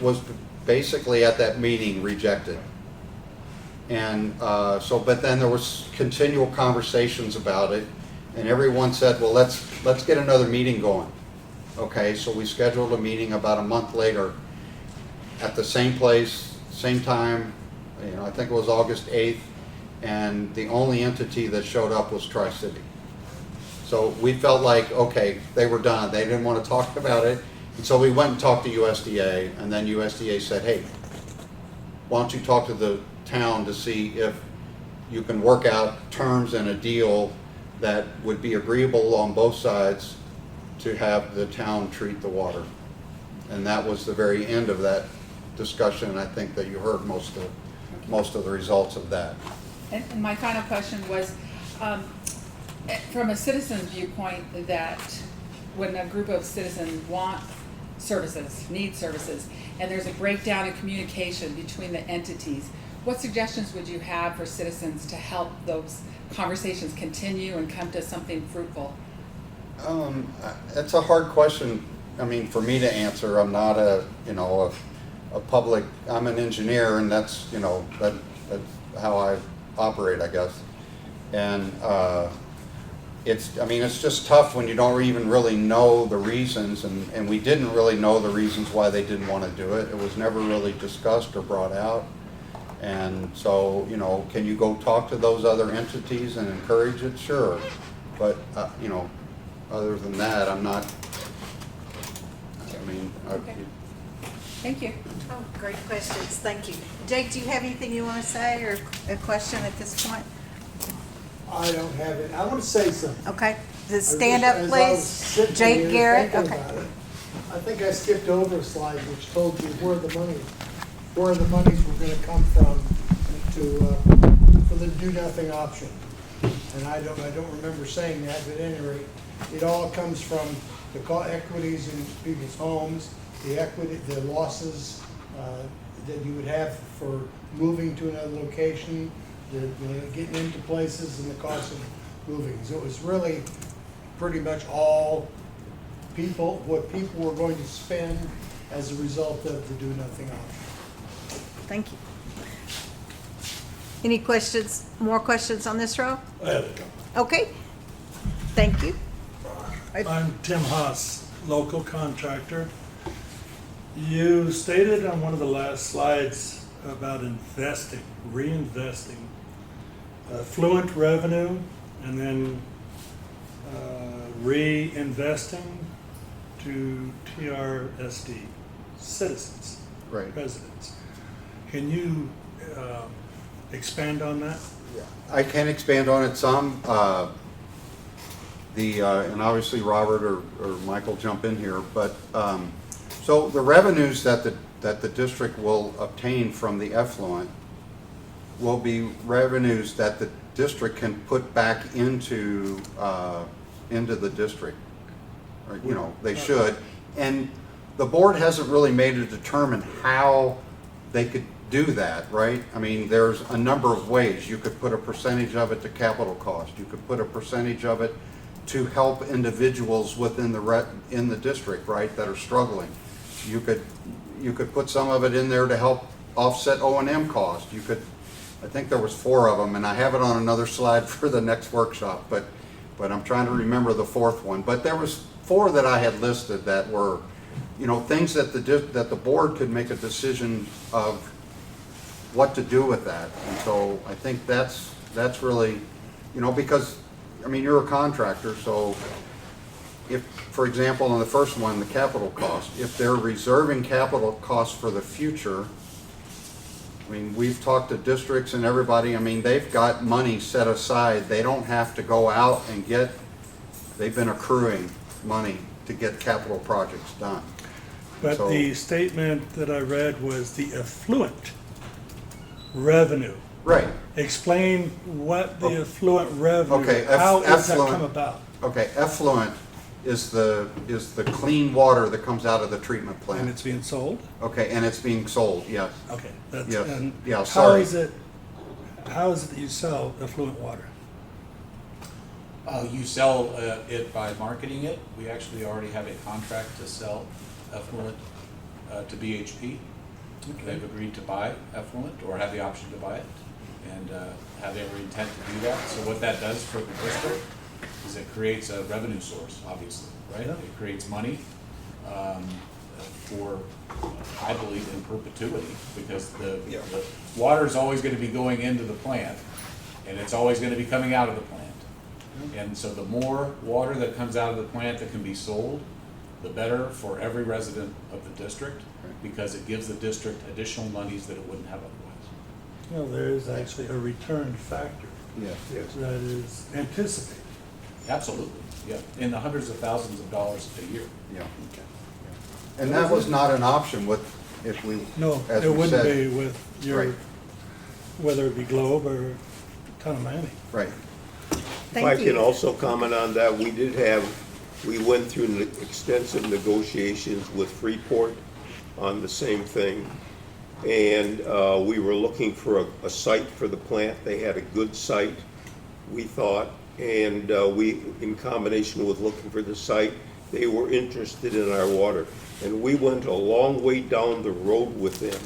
was basically at that meeting rejected. And but then there was continual conversations about it, And everyone said, well, let's get another meeting going. Okay, so we scheduled a meeting about a month later at the same place, same time, I think it was August 8th, and the only entity that showed up was Tri-City. So we felt like, okay, they were done. They didn't want to talk about it. And so we went and talked to USDA, and then USDA said, hey, why don't you talk to the town to see if you can work out terms and a deal that would be agreeable on both sides to have the town treat the water. And that was the very end of that discussion, and I think that you heard most of the results of that. And my final question was, from a citizen's viewpoint, that when a group of citizens want services, need services, and there's a breakdown in communication between the entities, what suggestions would you have for citizens to help those conversations continue and come to something fruitful? That's a hard question, for me to answer. I'm not a public, I'm an engineer, and that's that's how I operate, I guess. And it's just tough when you don't even really know the reasons, and we didn't really know the reasons why they didn't want to do it. It was never really discussed or brought out. And so, can you go talk to those other entities and encourage it? Sure. But, other than that, I'm not, Okay. Thank you. Oh, great questions, thank you. Jake, do you have anything you want to say or a question at this point? I don't have it. I want to say something. Okay, just stand up, As I was please. sitting Jake here Garrett, thinking okay. about it, I think I skipped over a slide which told you where the monies were going to come from for the do nothing option. And I don't remember saying that, but at any rate, it all comes from the equities in people's homes, the losses that you would have for moving to another location, the getting into places, and the cost of moving. So it was really pretty much all what people were going to spend as a result of the do nothing option. Thank you. Any questions, more questions on this row? I have a couple. Okay, thank you. I'm Tim Haas, local contractor. You stated on one of the last slides about investing, reinvesting, affluent revenue, and then reinvesting to TRSD, citizens, right. residents. Can you expand on that? I can expand on it some. And obviously Robert or Michael jump in here, but so the revenues that the district will obtain from the effluent will be revenues that the district can put back into the district. Or, they should. And the board hasn't really made it determine how they could do that, right? There's a number of ways. You could put a percentage of it to capital cost. You could put a percentage of it to help individuals within the district, right, that are struggling. You could put some of it in there to help offset O&M cost. I think there was 4 of them, and I have it on another slide for the next workshop, but I'm trying to remember the 4th one. But there was 4 that I had listed that were, things that the board could make a decision of what to do with that. And so I think that's really, because you're a contractor, so if, for example, on the first one, the capital cost, if they're reserving capital costs for the future, we've talked to districts and everybody, they've got money set aside. They don't have to go out and they've been accruing money to get capital projects done. But So- the statement that I read was the affluent revenue. Right. Explain what the affluent revenue, Okay, how does that affluent- come about? Okay, effluent is the clean water that comes out of the treatment And plant. it's being sold? Okay, and it's being sold, yes. Okay, that's, Yes. and Yeah, how sorry. is it that you sell affluent water? You sell it by marketing it. We actually already have a contract to sell effluent to BHP. They've agreed to buy effluent or have the option to buy it and have every intent to do that. So what that does for the district is it creates a revenue source, obviously, right? Yeah. It creates money for, I believe, in perpetuity, because the water is always gonna be going into the plant, and it's always gonna be coming out of the plant. And so the more water that comes out of the plant that can be sold, the better for every resident of the district, because it gives the district additional monies that it wouldn't have otherwise. You know, there is actually a return factor Yes. that is anticipated. Absolutely, yeah, in the hundreds of thousands of dollars a year. Yeah. And that was not an option with, if we, No, as it we wouldn't said. be with your, Right. whether it be Globe or Tonomami. Right. If I Thank can you. also comment on that, we went through extensive negotiations with Freeport on the same thing. And we were looking for a site for the plant. They had a good site, we thought. And we, in combination with looking for the site, they were interested in our water. And we went a long way down the road with them,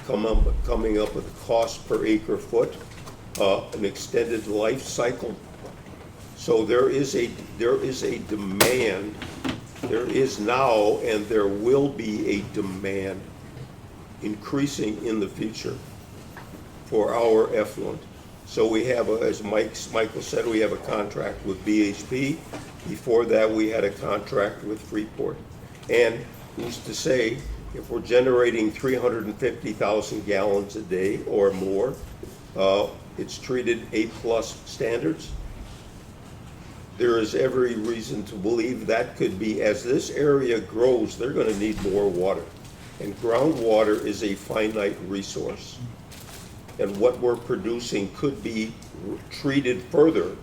coming up with a cost per acre foot, an extended life cycle. So there is a demand, there is now, and there will be a demand increasing in the future for our effluent. So we have, as Michael said, we have a contract with BHP. Before that, we had a contract with Freeport. And who's to say, if we're generating 350,000 gallons a day or more, it's treated A+ standards. There is every reason to believe that could be, as this area grows, they're gonna need more water. And groundwater is a finite resource. And what we're producing could be treated further.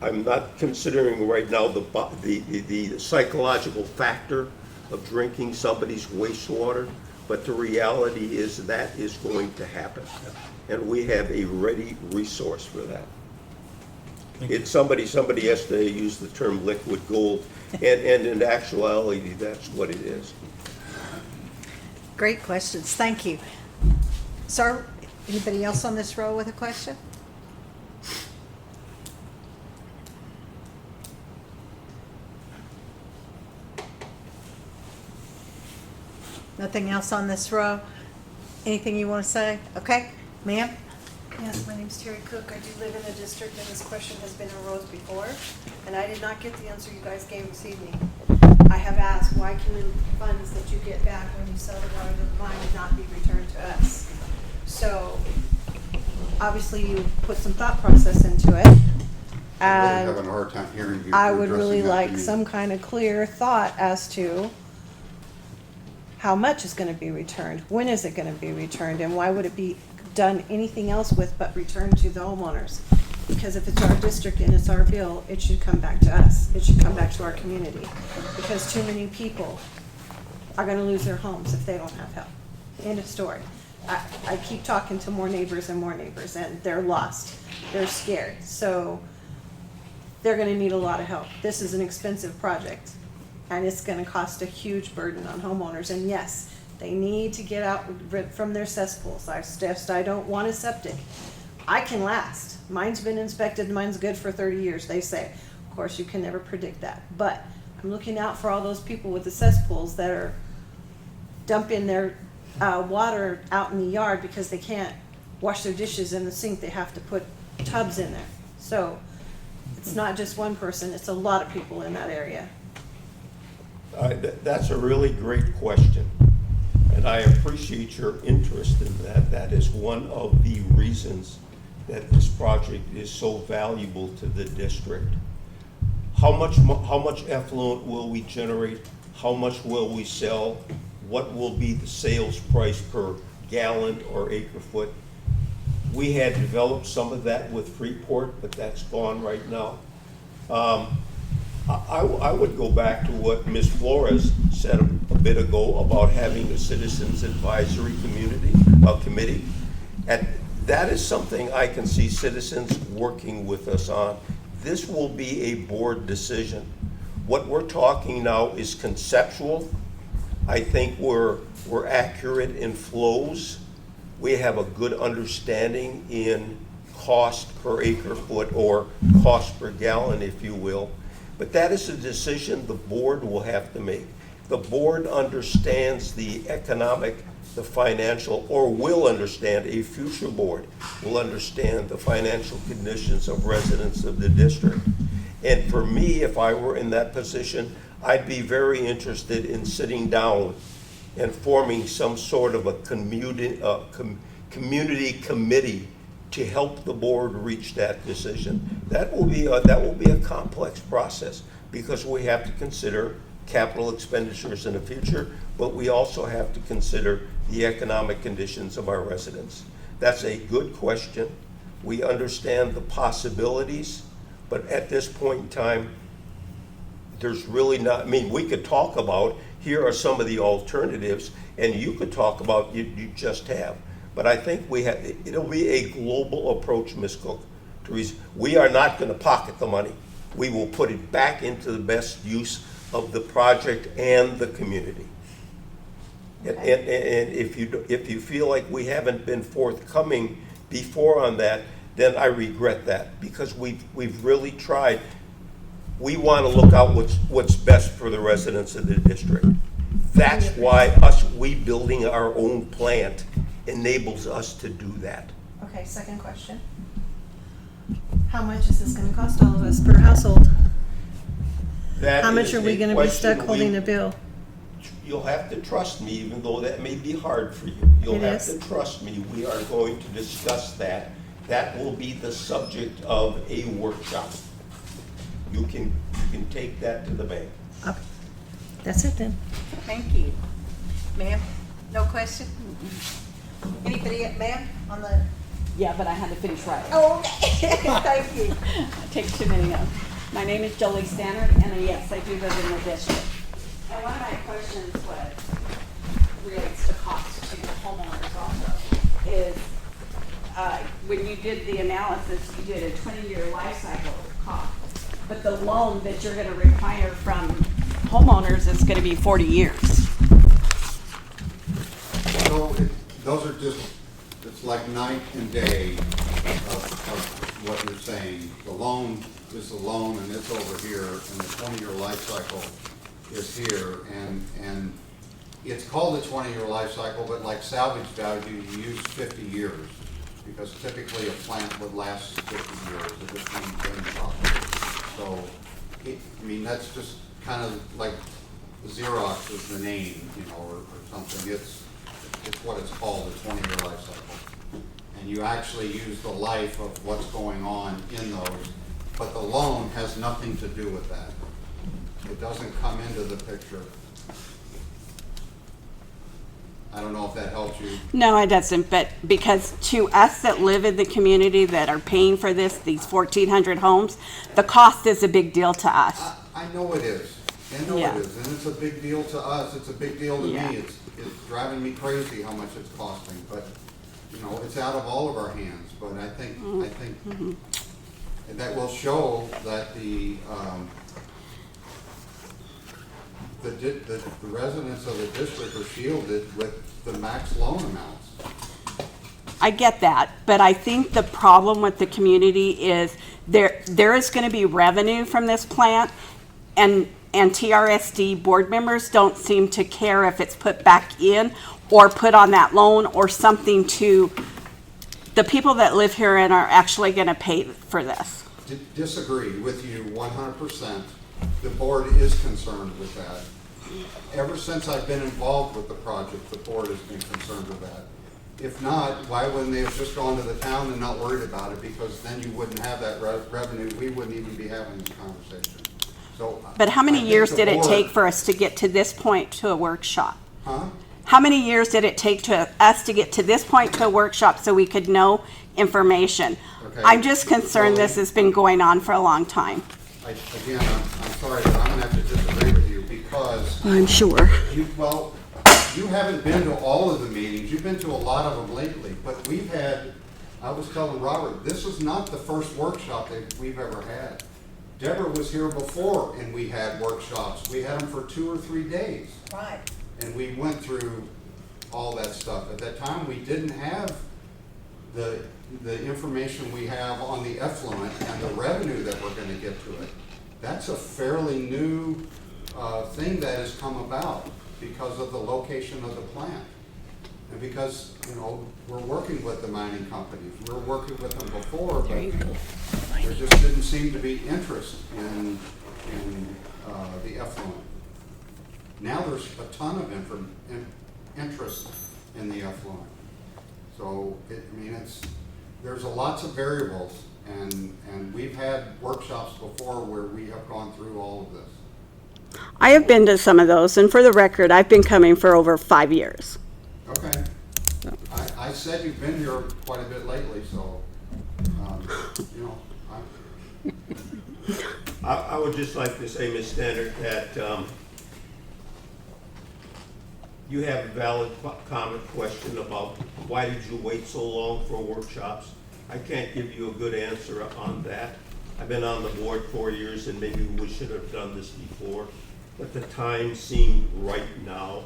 I'm not considering right now the psychological factor of drinking somebody's wastewater, but the reality is that is going to happen. And we have a ready resource for that. It's somebody yesterday used the term liquid gold, and in actuality, that's what it is. Great questions, thank you. Sir, anybody else on this row with a question? Nothing else on this row? Anything you want to say? Okay, ma'am? Yes, my name's Terry Cook. I do live in the district, and this question has been arose before, and I did not get the answer you guys gave this evening. I have asked, why can the funds that you get back when you sell the water to the mine not be returned to us? So, obviously, you put some thought process into it. I'm really And having a hard time hearing you. I would really addressing that like to me. some kind of clear thought as to how much is gonna be returned, when is it gonna be returned, and why would it be done anything else with but returned to the homeowners? Because if it's our district and it's our bill, it should come back to us. It should come back to our community. Because too many people are gonna lose their homes if they don't have help. End of story. I keep talking to more neighbors, and they're lost. They're scared. So they're gonna need a lot of help. This is an expensive project, and it's gonna cost a huge burden on homeowners. And yes, they need to get out from their cesspools. I don't want a septic. I can last. Mine's been inspected, mine's good for 30 years, they say. Of course, you can never predict that. But I'm looking out for all those people with the cesspools that are dumping their water out in the yard because they can't wash their dishes in the sink. They have to put tubs in there. So it's not just one person, it's a lot of people in that area. That's a really great question, and I appreciate your interest in that. That is one of the reasons that this project is so valuable to the district. How much effluent will we generate? How much will we sell? What will be the sales price per gallon or acre foot? We had developed some of that with Freeport, but that's gone right now. I would go back to what Ms. Flores said a bit ago about having a citizens advisory committee. And that is something I can see citizens working with us on. This will be a board decision. What we're talking now is conceptual. I think we're accurate in flows. We have a good understanding in cost per acre foot or cost per gallon, if you will. But that is a decision the board will have to make. The board understands the economic, the financial, or will understand, a future board will understand the financial conditions of residents of the district. And for me, if I were in that position, I'd be very interested in sitting down and forming some sort of a community committee to help the board reach that decision. That will be a complex process because we have to consider capital expenditures in the future, but we also have to consider the economic conditions of our residents. That's a good question. We understand the possibilities, but at this point in time, there's really not, I mean, we could talk about, here are some of the alternatives, and you could talk about, you just have. But I think it'll be a global approach, Ms. Cook. Teresa, we are not gonna pocket the money. We will put it back into the best use of the project and the community. And if you feel like we haven't been forthcoming before on that, then I regret that, because we've really tried. We want to look out what's best for the residents of the district. That's why we building our own plant enables us to do that. Okay, second question. How much is this gonna cost all of us per household? That How much is are we a gonna be stuck question holding a bill? You'll have to trust me, even though that may be hard for you. You'll It have is. to trust me. We are going to discuss that. That will be the subject of a workshop. You can take that to the bank. Okay, that's it then. Thank you. Ma'am, no question? Anybody, ma'am, on the, Yeah, but I had to finish writing. oh, okay, thank you. Take too many notes. My name is Jolie Stannard, and yes, I do live in the district. And one of my questions relates to cost to homeowners also, is when you did the analysis, you did a 20-year life cycle cost, but the loan that you're gonna require from homeowners is gonna be 40 years. So those are just, it's like night and day of what you're saying. The loan is the loan and it's over here, and the 20-year life cycle is here. And it's called a 20-year life cycle, but like salvage value, you use 50 years. Because typically a plant would last 50 years if it's maintained properly. So, I mean, that's just kind of like Xerox is the name, or something. It's what it's called, a 20-year life cycle. And you actually use the life of what's going on in those, but the loan has nothing to do with that. It doesn't come into the picture. I don't know if that helps you. No, it doesn't, but because to us that live in the community that are paying for this, these 1,400 homes, the cost is a big deal to us. I know it is. I know Yeah. it is, and it's a big deal to us. It's a big deal to Yeah. me. It's driving me crazy how much it's costing, but, it's out of all of our hands. But I think and that will show that the residents of the district are shielded with the max loan amounts. I get that, but I think the problem with the community is there is going to be revenue from this plant, and TRSD board members don't seem to care if it's put back in or put on that loan or something to the people that live here and are actually going to pay for this. Disagree with you 100%. The board is concerned with that. Ever since I've been involved with the project, the board has been concerned with that. If not, why wouldn't they have just gone to the town and not worried about it? Because then you wouldn't have that revenue. We wouldn't even be having this conversation. So, But how many I think years the did it board- take for us to get to this point to a workshop? Huh? How many years did it take to us to get to this point to a workshop so we could know information? Okay. I'm just concerned So- this has been going on for a long time. I'm sorry, but I'm gonna have to disagree with you because I'm sure. you haven't been to all of the meetings. You've been to a lot of them lately, but I was telling Robert, this is not the first workshop that we've ever had. Deborah was here before and we had workshops. We had them for 2 or 3 days. Right. And we went through all that stuff. At that time, we didn't have the information we have on the effluent and the revenue that we're gonna get to it, that's a fairly new thing that has come about because of the location of the plant. And because, you know, we're working with the mining companies, we're working with them before, but there just didn't seem to be interest in the effluent. Now there's a ton of interest in the effluent. So, there's lots of variables, and we've had workshops before where we have gone through all of this. I have been to some of those, and for the record, I've been coming for over 5 years. Okay. I said you've been here quite a bit lately, so, you know, I would just like to say, Ms. Standard, that you have a valid comment question about why did you wait so long for workshops? I can't give you a good answer on that. I've been on the board 4 years, and maybe we should have done this before, but the time seemed right now.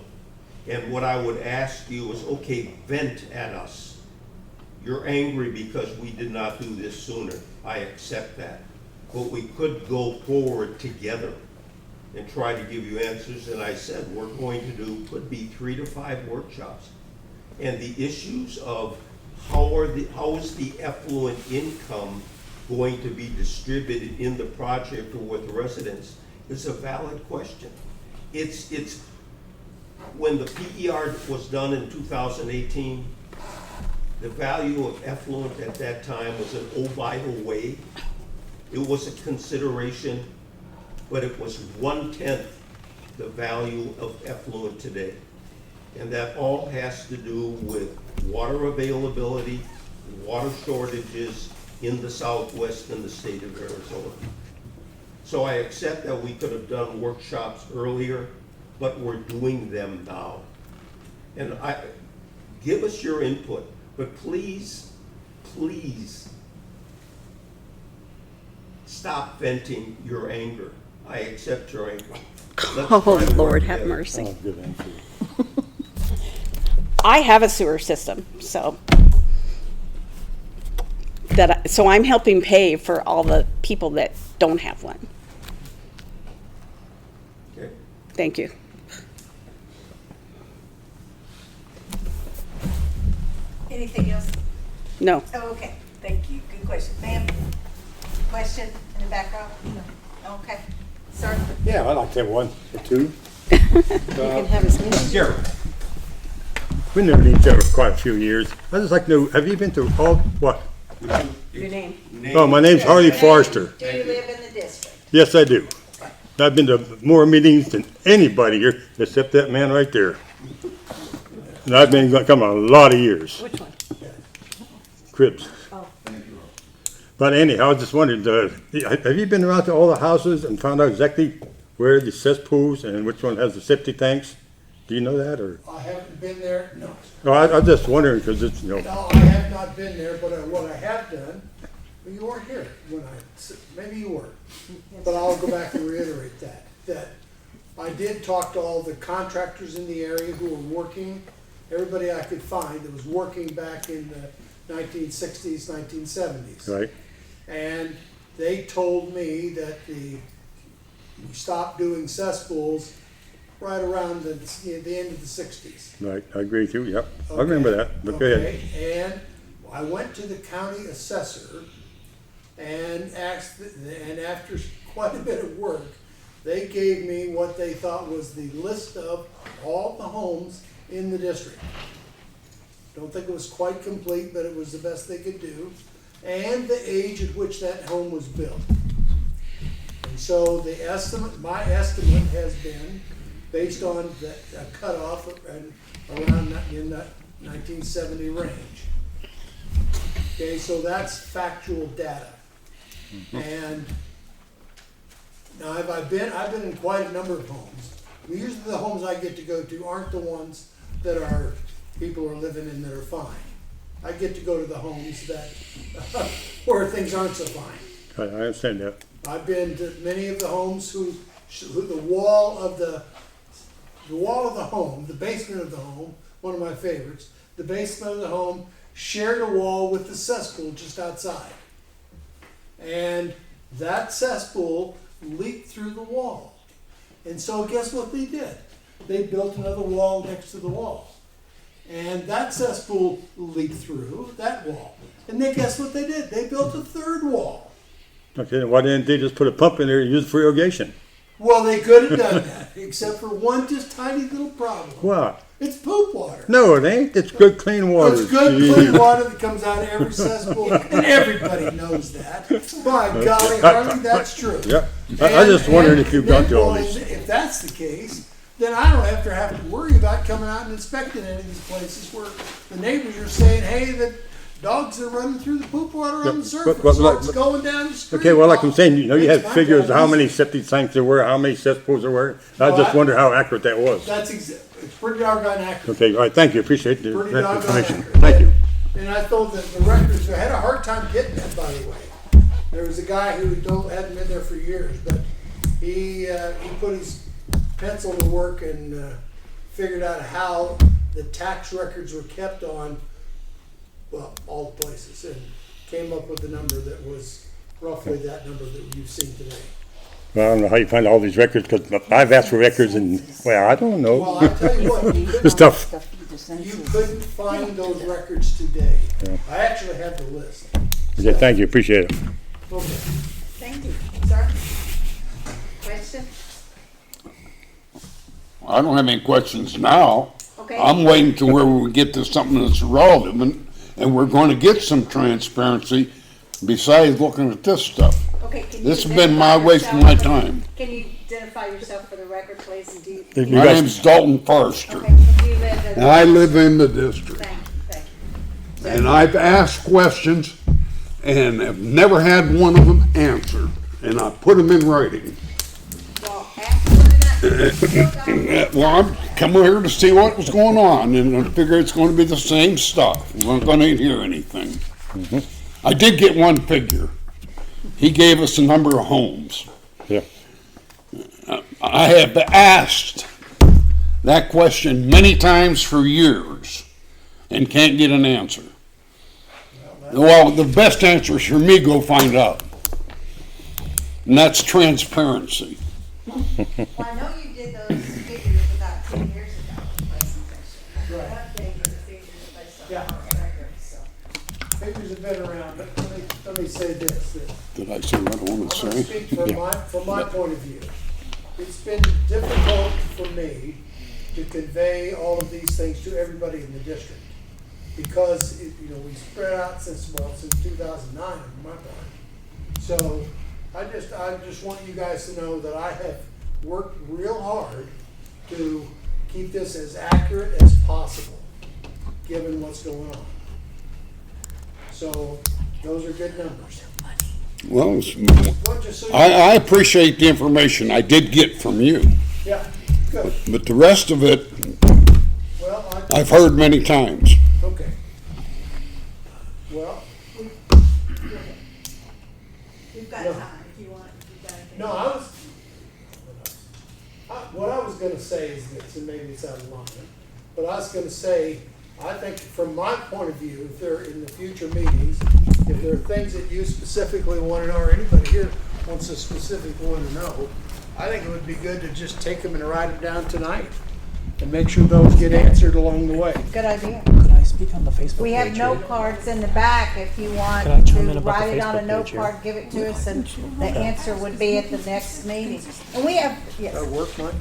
And what I would ask you is, okay, vent at us. You're angry because we did not do this sooner. I accept that. But we could go forward together and try to give you answers. And I said, we're going to do, could be 3 to 5 workshops. And the issues of how is the effluent income going to be distributed in the project or with residents is a valid question. It's when the PER was done in 2018, the value of effluent at that time was an oh, by the way. It was a consideration, but it was 1/10 the value of effluent today. And that all has to do with water availability, water shortages in the Southwest and the state of Arizona. So I accept that we could have done workshops earlier, but we're doing them now. And give us your input, but please, please stop venting your anger. I accept your anger. Let's Oh, try to work Lord, have together. mercy. I have a sewer system, so so I'm helping pay for all the people that don't have one. Okay. Thank you. Anything else? No. Oh, okay, thank you, good question. Ma'am, question in the back row? No. Okay, sir? Yeah, I'd like to have one or two. You can have as many. Jerry. We known each other for quite a few years. I'd just like to know, have you been to all, what? Your name. Oh, my name's Harley Forrester. Do you live in the district? Yes, I do. I've been to more meetings than anybody here, except that man right there. And I've been coming a lot of years. Which one? Cribs. Oh. But anyhow, I was just wondering, have you been around to all the houses and found out exactly where the cesspools and which one has the septic tanks? Do you know that, or? I haven't been there, no. No, I'm just wondering, because it's, you know, No, I have not been there, but what I have done, well, you weren't here when maybe you were. But I'll go back and reiterate that I did talk to all the contractors in the area who were working, everybody I could find that was working back in the 1960s, 1970s. right? And they told me that we stopped doing cesspools right around the end of the 60s. Right, I agree with you, yep. I remember that, but go ahead. Okay, and I went to the county assessor and asked, and after quite a bit of work, they gave me what they thought was the list of all the homes in the district. Don't think it was quite complete, but it was the best they could do, and the age at which that home was built. And so the estimate, my estimate has been based on a cutoff around in the 1970 range. Okay, so that's factual data. And now I've been in quite a number of homes. Usually the homes I get to go to aren't the ones that people are living in that are fine. I get to go to the homes that where things aren't so fine. I understand that. I've been to many of the homes who the wall of the home, the basement of the home, one of my favorites, the basement of the home shared a wall with the cesspool just outside. And that cesspool leaked through the wall. And so guess what they did? They built another wall next to the wall. And that cesspool leaked through that wall. And then guess what they did? They built a third wall. Okay, then why didn't they just put a pump in there and use it for irrigation? Well, they could have done that, except for one just tiny little problem. What? It's poop water. No, it ain't. It's good, clean water. It's good, clean water that comes out of every cesspool, and everybody knows that. By golly, Harley, that's true. Yeah. I just wondered if you've got to all these. If that's the case, then I don't have to worry about coming out and inspecting any of these places where the neighbors are saying, hey, the dogs are running through the poop water on the surface, or it's going down the street. Okay, well, like I'm saying, you It's had my figures of job. how many septic tanks there were, how many cesspools there were. I No, just I- wondered how accurate that was. It's pretty doggone accurate. Okay, all right, thank you, appreciate the Pretty that doggone information. accurate. Thank you. And I thought that the records, I had a hard time getting that, by the way. There was a guy who hadn't been there for years, but he put his pencil to work and figured out how the tax records were kept on, well, all the places, and came up with a number that was roughly that number that you've seen today. Well, I don't know how you find all these records, because I've asked for records and, well, I don't know. Well, I tell you what, you This stuff. couldn't find those records today. Yeah. I actually have the list. Okay, thank you, appreciate it. Okay. Thank you. Sir? Question? I don't have any questions now. Okay. I'm waiting to where we get to something that's relevant, and we're going to get some transparency besides looking at this stuff. Okay, can you This has been identify my waste of yourself my for the- time. Can you identify yourself for the record, please? And do you, If you My guys- name's Dalton Forrester, okay, can you live in? and I live in the district. Thank you. And I've asked questions and have never had one of them answered, and I put them in writing. Well, ask one of that. Well, I'm coming here to see what was going on, and I figure it's going to be the same stuff. We're not going to hear anything. I did get one figure. He gave us a number of homes. Yeah. I have asked that question many times for years and can't get an answer. Well, the best answer is for me to go find out. And that's transparency. Well, I know you did those figures about 2 years ago, presentation. I updated the figures based on Yeah. our records, so. Figures have been around, but let me say this, that Did I say what I want to I'm gonna say? speak from my point of view. It's been difficult for me to convey all of these things to everybody in the district. Because, we spread out since 2009 on my part. So, I just want you guys to know that I have worked real hard to keep this as accurate as possible, given what's going on. So, those are good numbers. Well, But just so you- I appreciate the information I did get from you, Yeah, good. but the rest of it, Well, I've heard many times. okay. Well, We've got No. time if you want, if you've got anything. no, what I was gonna say is this, and maybe it's out of line, but I was gonna say, I think from my point of view, if there, in the future meetings, if there are things that you specifically wanna know, or anybody here wants to specifically wanna know, I think it would be good to just take them and write them down tonight, and make sure those get answered along the way. Good idea. Could I speak on the Facebook We have page note here? cards in the back if you want Could I chime in to about the write it on a Facebook note page here? card, give it to us, and the answer would be at the next meeting. And we have, yes, That work, Mike?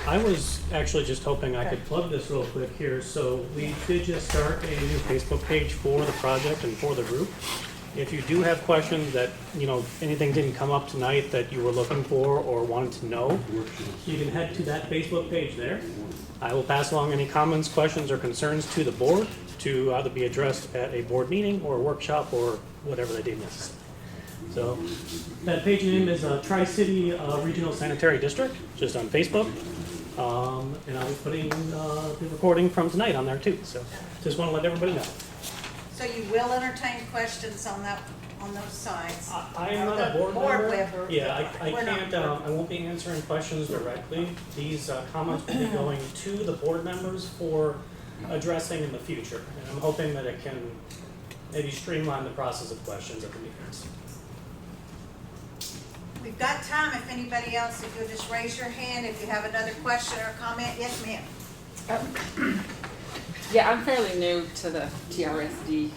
I was actually just hoping I could plug this real quick here. So we did just start a new Facebook page for the project and for the group. If you do have questions that, anything didn't come up tonight that you were looking for or wanted to know, you can head to that Facebook page there. I will pass along any comments, questions, or concerns to the board to either be addressed at a board meeting or a workshop or whatever they deem necessary. So that page name is Tri-City Regional Sanitary District, just on Facebook. And I'll be putting the recording from tonight on there too. So just want to let everybody know. so you will entertain questions on those sites. I am not a board member. member. Yeah, I We're not can't, board I won't be answering questions directly. These comments will be going to the board members for addressing in the future. And I'm hoping that it can maybe streamline the process of questions at the meetings. We've got time if anybody else, if you'll just raise your hand if you have another question or comment. Yes, ma'am. Yeah, I'm fairly new to the TRSD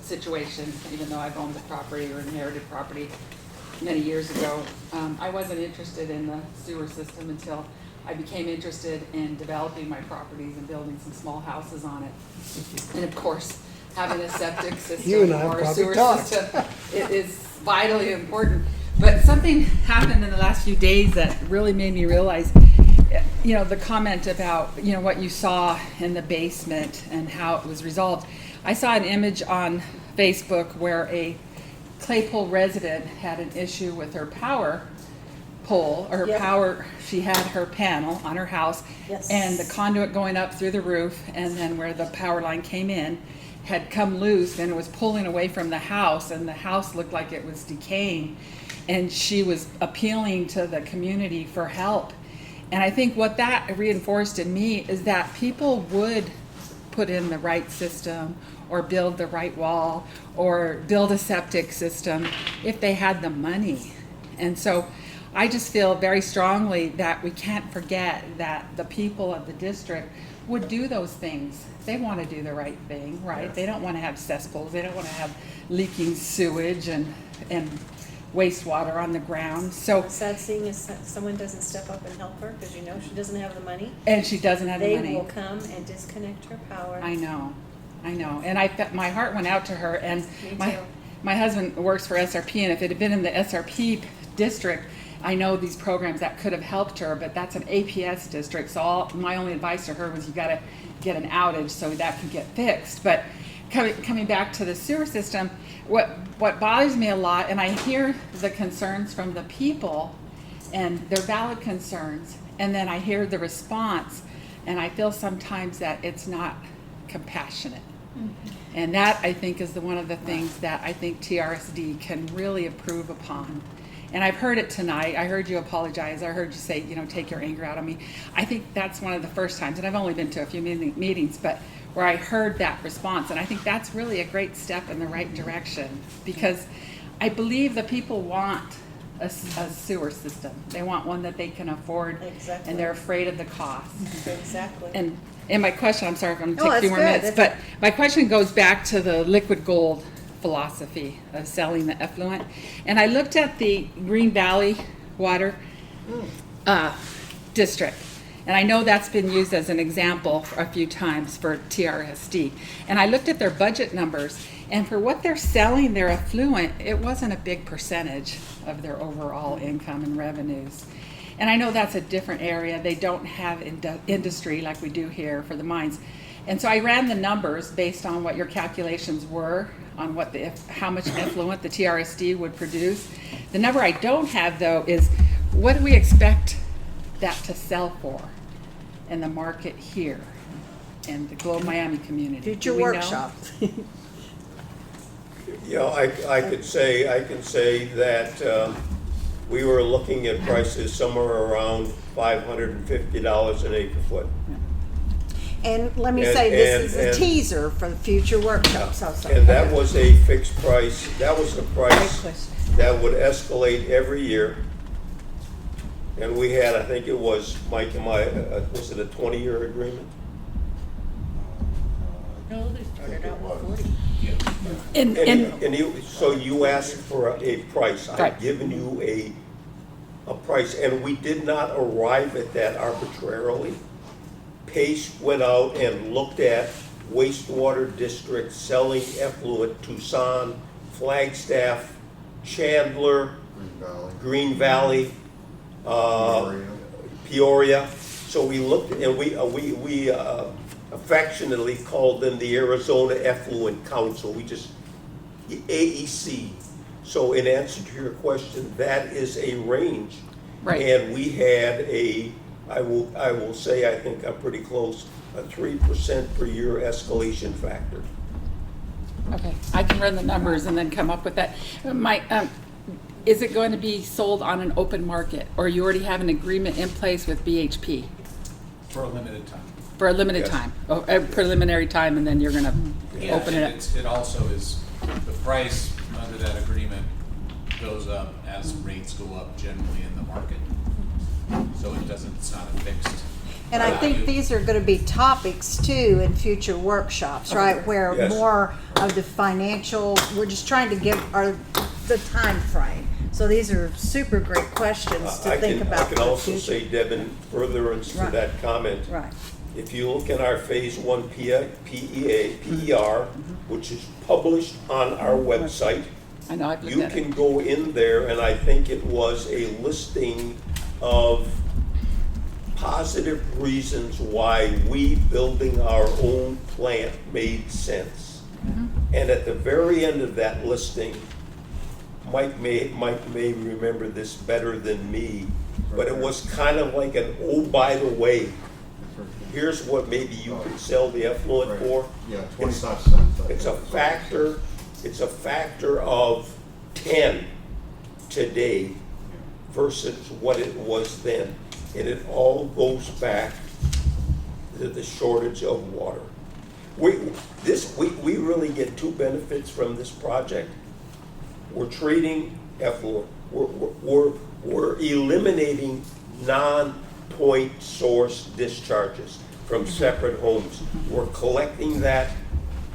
situation, even though I've owned the property or inherited property many years ago. I wasn't interested in the sewer system until I became interested in developing my properties and building some small houses on it. And of course, having a septic You and system I or a probably sewer talked. system it is vitally important. But something happened in the last few days that really made me realize, you know, the comment about, you know, what you saw in the basement and how it was resolved. I saw an image on Facebook where a Claypole resident had an issue with her power pole, or her Yep. power, she had her panel on her house, Yes. and the conduit going up through the roof, and then where the power line came in, had come loose and it was pulling away from the house, and the house looked like it was decaying. And she was appealing to the community for help. And I think what that reinforced in me is that people would put in the right system or build the right wall or build a septic system if they had the money. And so I just feel very strongly that we can't forget that the people of the district would do those things. They want to do the right thing, right? They don't want to have cesspools. They don't want to have leaking sewage and wastewater on the ground. So, Sad seeing is someone doesn't step up and help her because you know she doesn't have the money. and she doesn't have the money. They will come and disconnect her power. I know. And my heart went out to her, and Me too. my husband works for SRP, and if it had been in the SRP district, I know these programs that could have helped her, but that's an APS district, so my only advice to her was you gotta get an outage so that can get fixed. But coming back to the sewer system, what bothers me a lot, and I hear the concerns from the people, and they're valid concerns, and then I hear the response, and I feel sometimes that it's not compassionate. And that, I think, is one of the things that I think TRSD can really improve upon. And I've heard it tonight. I heard you apologize. I heard you say, you know, take your anger out on me. I think that's one of the first times, and I've only been to a few meetings, but where I heard that response. And I think that's really a great step in the right direction, because I believe the people want a sewer system. They want one that they can afford. Exactly. And they're afraid of the cost. Exactly. And my question, I'm sorry if I'm No, taking a few that's more good. minutes, That's but my question goes back to the liquid gold philosophy of selling the effluent. And I looked at the Green Valley Water District, and I know that's been used as an example a few times for TRSD. And I looked at their budget numbers, and for what they're selling their effluent, it wasn't a big percentage of their overall income and revenues. And I know that's a different area. They don't have industry like we do here for the mines. And so I ran the numbers based on what your calculations were on what how much effluent the TRSD would produce. The number I don't have, though, is what do we expect that to sell for in the market here in the Globe Miami community? Future Do we know? workshop. You know, I can say that we were looking at prices somewhere around $550 an acre foot. And let me And- say, this is and- a teaser for the future workshops also. And that was a fixed price, that was the price question. that would escalate every year. And we had, I think it was, Mike, was it a 20-year agreement? No, they started out with 40. And So you asked for a price. Right. I've given you a price, and we did not arrive at that arbitrarily. Pace went out and looked at wastewater districts selling effluent, Tucson, Flagstaff, Chandler, Green Valley, Peoria. So we looked, and we affectionately called them the Arizona Effluent Council. We just, AEC. So in answer to your question, that is a range. Right. And we had I will say, I think I'm pretty close, a 3% per year escalation factor. okay, I can run the numbers and then come up with that. Is it going to be sold on an open market, or you already have an agreement in place with BHP? For a limited time. For a limited Yes. time, a preliminary time, and then you're gonna Yeah, open it and up. it also is, the price under that agreement goes up as rates go up generally in the market. So it's not a fixed. And I think value. these are gonna be topics too in future workshops, right? Where Yes. more of the financial, we're just trying to give the time frame. So these are super great questions to think about I for can the also future. say, Devin, furtherance to Right. that comment. Right. If you look at our Phase 1 PER, which is published on our website, I know, I've looked you at can it. go in there, and I think it was a listing of positive reasons why we building our own plant made sense. And at the very end of that listing, Mike may remember this better than me, but it was kind of like an, oh, by the way, here's what maybe you could sell the effluent for. Yeah, 25 cents. I It's a think. factor of 10 today versus what it was then. And it all goes back to the shortage of water. We really get two benefits from this project. We're treating effluent. We're eliminating non-point source discharges from separate homes. We're collecting that,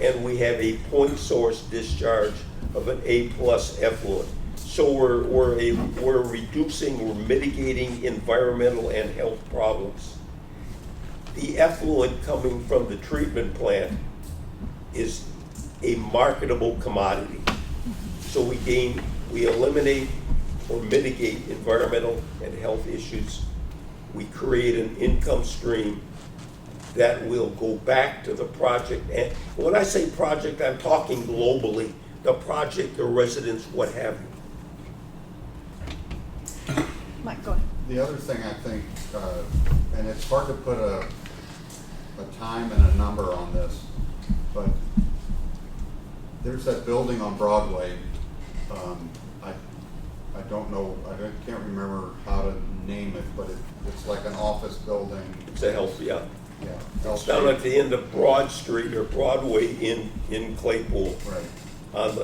and we have a point source discharge of an A+ effluent. So we're reducing, we're mitigating environmental and health problems. The effluent coming from the treatment plant is a marketable commodity. So we eliminate or mitigate environmental and health issues. We create an income stream that will go back to the project. And when I say project, I'm talking globally, the project, the residents, what have you. Mike, go ahead. The other thing I think, and it's hard to put a time and a number on this, but there's that building on Broadway. I don't know, can't remember how to name it, but it's like an office building. It's a health, yeah. Yeah. It's down at the end of Broad Street or Broadway in Claypool. Right.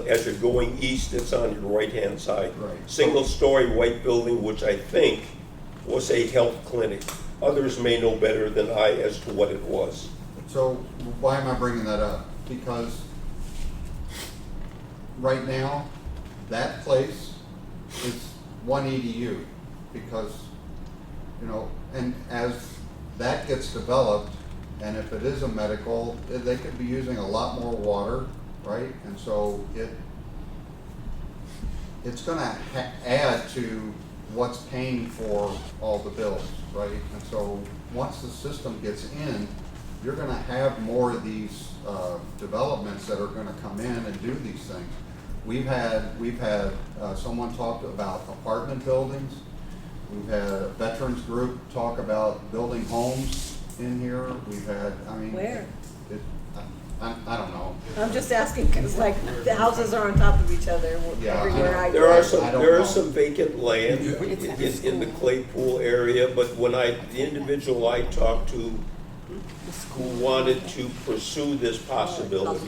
As you're going east, it's on your right-hand side. Right. Single-story white building, which I think was a health clinic. Others may know better than I as to what it was. So why am I bringing that up? Because right now, that place is one EDU because, and as that gets developed, and if it is a medical, they could be using a lot more water, right? And so it's gonna add to what's paying for all the bills, right? And so once the system gets in, you're gonna have more of these developments that are gonna come in and do these things. We've had someone talk about apartment buildings. We've had a veterans group talk about building homes in here. We've had, Where? I don't know. I'm just asking, because like, the houses are on top of each other Yeah, everywhere I There go. are I don't there know. is some vacant land in the Claypool area, but the individual I talked to who wanted to pursue this possibility,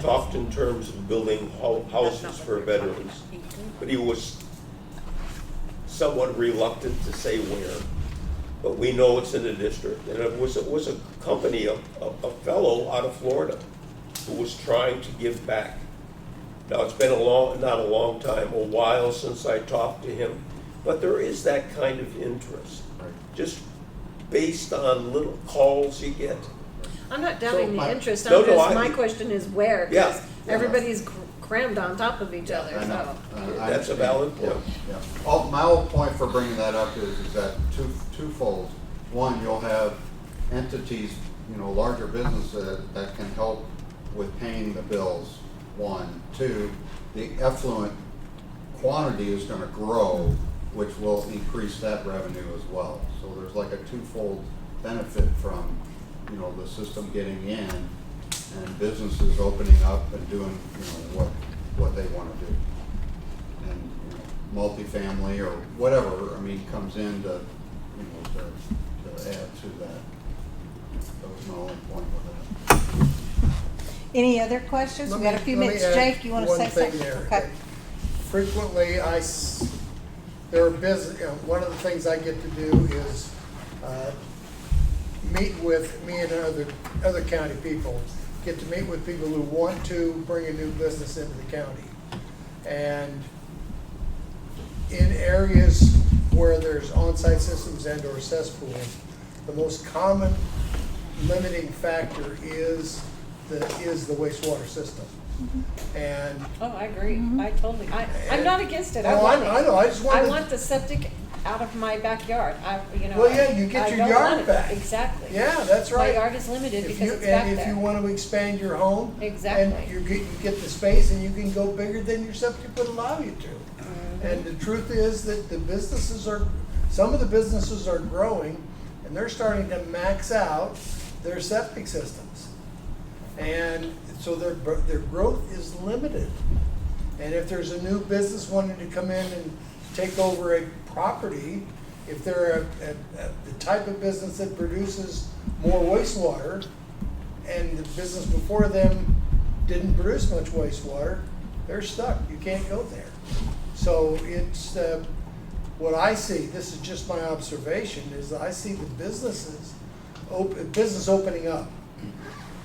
talked in terms of building houses for veterans, but he was somewhat reluctant to say where. But we know it's in the district, and it was a company, a fellow out of Florida who was trying to give back. Now, it's been not a long time, a while since I talked to him, but there is that kind of interest, Right. just based on little calls you get. I'm not doubting So the interest, no, my question is where, Yeah. because everybody's crammed on top of each other, I know. so. That's a valid point. Yeah. My whole point for bringing that up is that twofold. One, you'll have entities, larger businesses that can help with paying the bills. One. Two, the effluent quantity is gonna grow, which will increase that revenue as well. So there's like a twofold benefit from, the system getting in and businesses opening up and doing, what they wanna do. And, multifamily or whatever, comes in to add to that. That was my only point with it. Any other questions? We got a few Let me minutes. add Jake, you want to say one thing something? there. Okay. Frequently, there are business, one of the things I get to do is meet with, me and other county people, get to meet with people who want to bring a new business into the county. And in areas where there's on-site systems and or cesspools, the most common limiting factor is the wastewater system. And Oh, I agree. I totally, I'm not against it. I Oh, want it. I know, I just wanted. I want the septic out of my backyard. Well, yeah, you get I your don't yard want it. back. Exactly. Yeah, that's right. My yard is limited If because you, it's back and if you there. want to expand your home. Exactly. And you get the space and you can go bigger than your septic would allow you to. And the truth is that some of the businesses are growing and they're starting to max out their septic systems. And so their growth is limited. And if there's a new business wanting to come in and take over a property, if they're the type of business that produces more wastewater, and the business before them didn't produce much wastewater, they're stuck. You can't go there. So it's what I see. This is just my observation. Is I see the business opening up.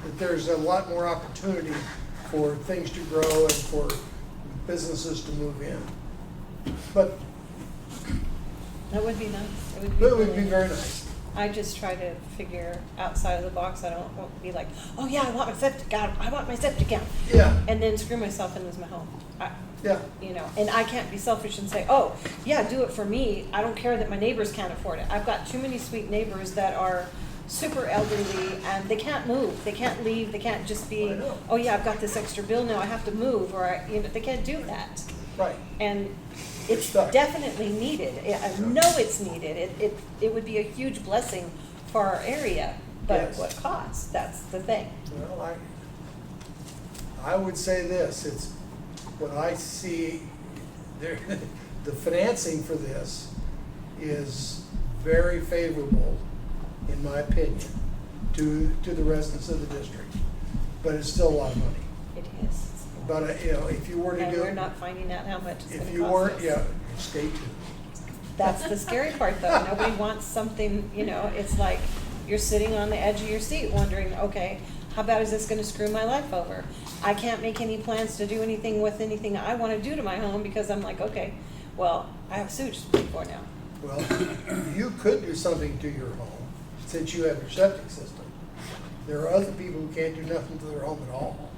That there's a lot more opportunity for things to grow and for businesses to move in. But That would be nice. It it would be really very nice. I just try to figure outside of the box. I don't want to be like, oh yeah, I want my septic out. I want my septic out. Yeah, And then screw myself and lose my home. yeah. And I can't be selfish and say, oh, yeah, do it for me. I don't care that my neighbors can't afford it. I've got too many sweet neighbors that are super elderly and they can't move. They can't leave. They can't just I be, know. oh yeah, I've got this extra bill now. I have to move, or they can't do that. Right. And it's stuck. definitely needed. I know it's needed. It would be a huge blessing for our area, but at Yes. what cost? That's the thing. Well, I would say this, it's, what I see, there, the financing for this is very favorable, in my opinion, to the residents of the district. But it's still a lot of money. It is. But, if you were to And do we're it, not finding out how much it's if gonna you cost weren't, us. yeah, stay tuned. That's the scary part though. Nobody wants something, it's like you're sitting on the edge of your seat wondering, okay, how bad is this gonna screw my life over? I can't make any plans to do anything with anything I wanna do to my home because I'm like, okay, well, I have sewage to pay for now. Well, you could do something to your home, since you have your septic system. There are other people who can't do nothing to their home at all.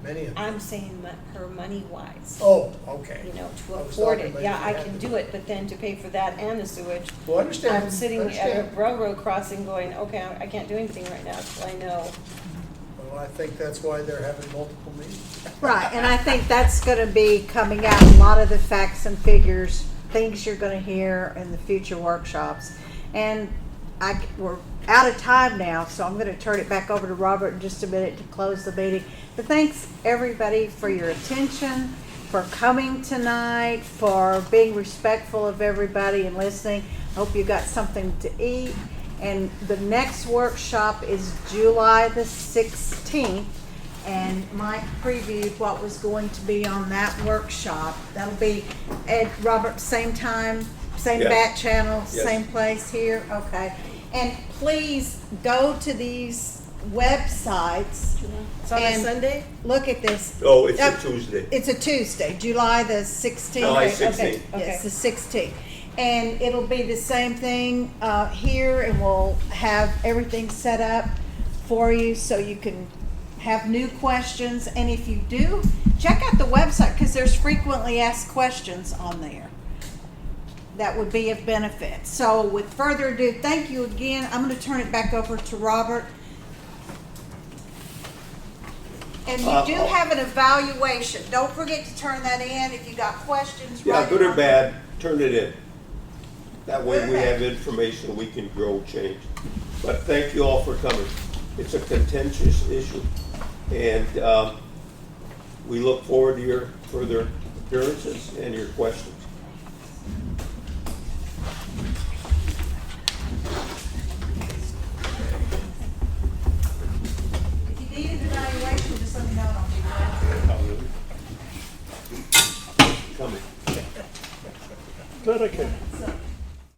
Many of them. I'm saying her money wise. Oh, okay. To I was afford talking it. about Yeah, you I have can to do it, but then to pay for that and the sewage. Well, I understand. I'm sitting at Understand. a railroad crossing going, okay, I can't do anything right now till I know. Well, I think that's why they're having multiple meetings. Right, and I think that's gonna be coming out, a lot of the facts and figures, things you're gonna hear in the future workshops. And we're out of time now, so I'm gonna turn it back over to Robert in just a minute to close the meeting. But thanks, everybody, for your attention, for coming tonight, for being respectful of everybody and listening. Hope you got something to eat. And the next workshop is July the 16th. And Mike previewed what was going to be on that workshop. That'll be at Robert, same time, same Yes. bat channel, Yes. same place here, okay. And please go to these websites. It's on a And Sunday? Look at this. Oh, it's a Yep. Tuesday. It's a Tuesday, July the 16th. July Okay, 16th. Yes, the 16th. And it'll be the same thing here, and we'll have everything set up for you so you can have new questions. And if you do, check out the website because there's frequently asked questions on there that would be of benefit. So with further ado, thank you again. I'm going to turn it back over to Robert. And you do have an evaluation. Don't forget to turn that in if you got questions. Yeah, write good it or on. bad, turn it in. That way we Okay. have information, we can grow, change. But thank you all for coming. It's a contentious issue. And we look forward to your further appearances and your questions. pedicure.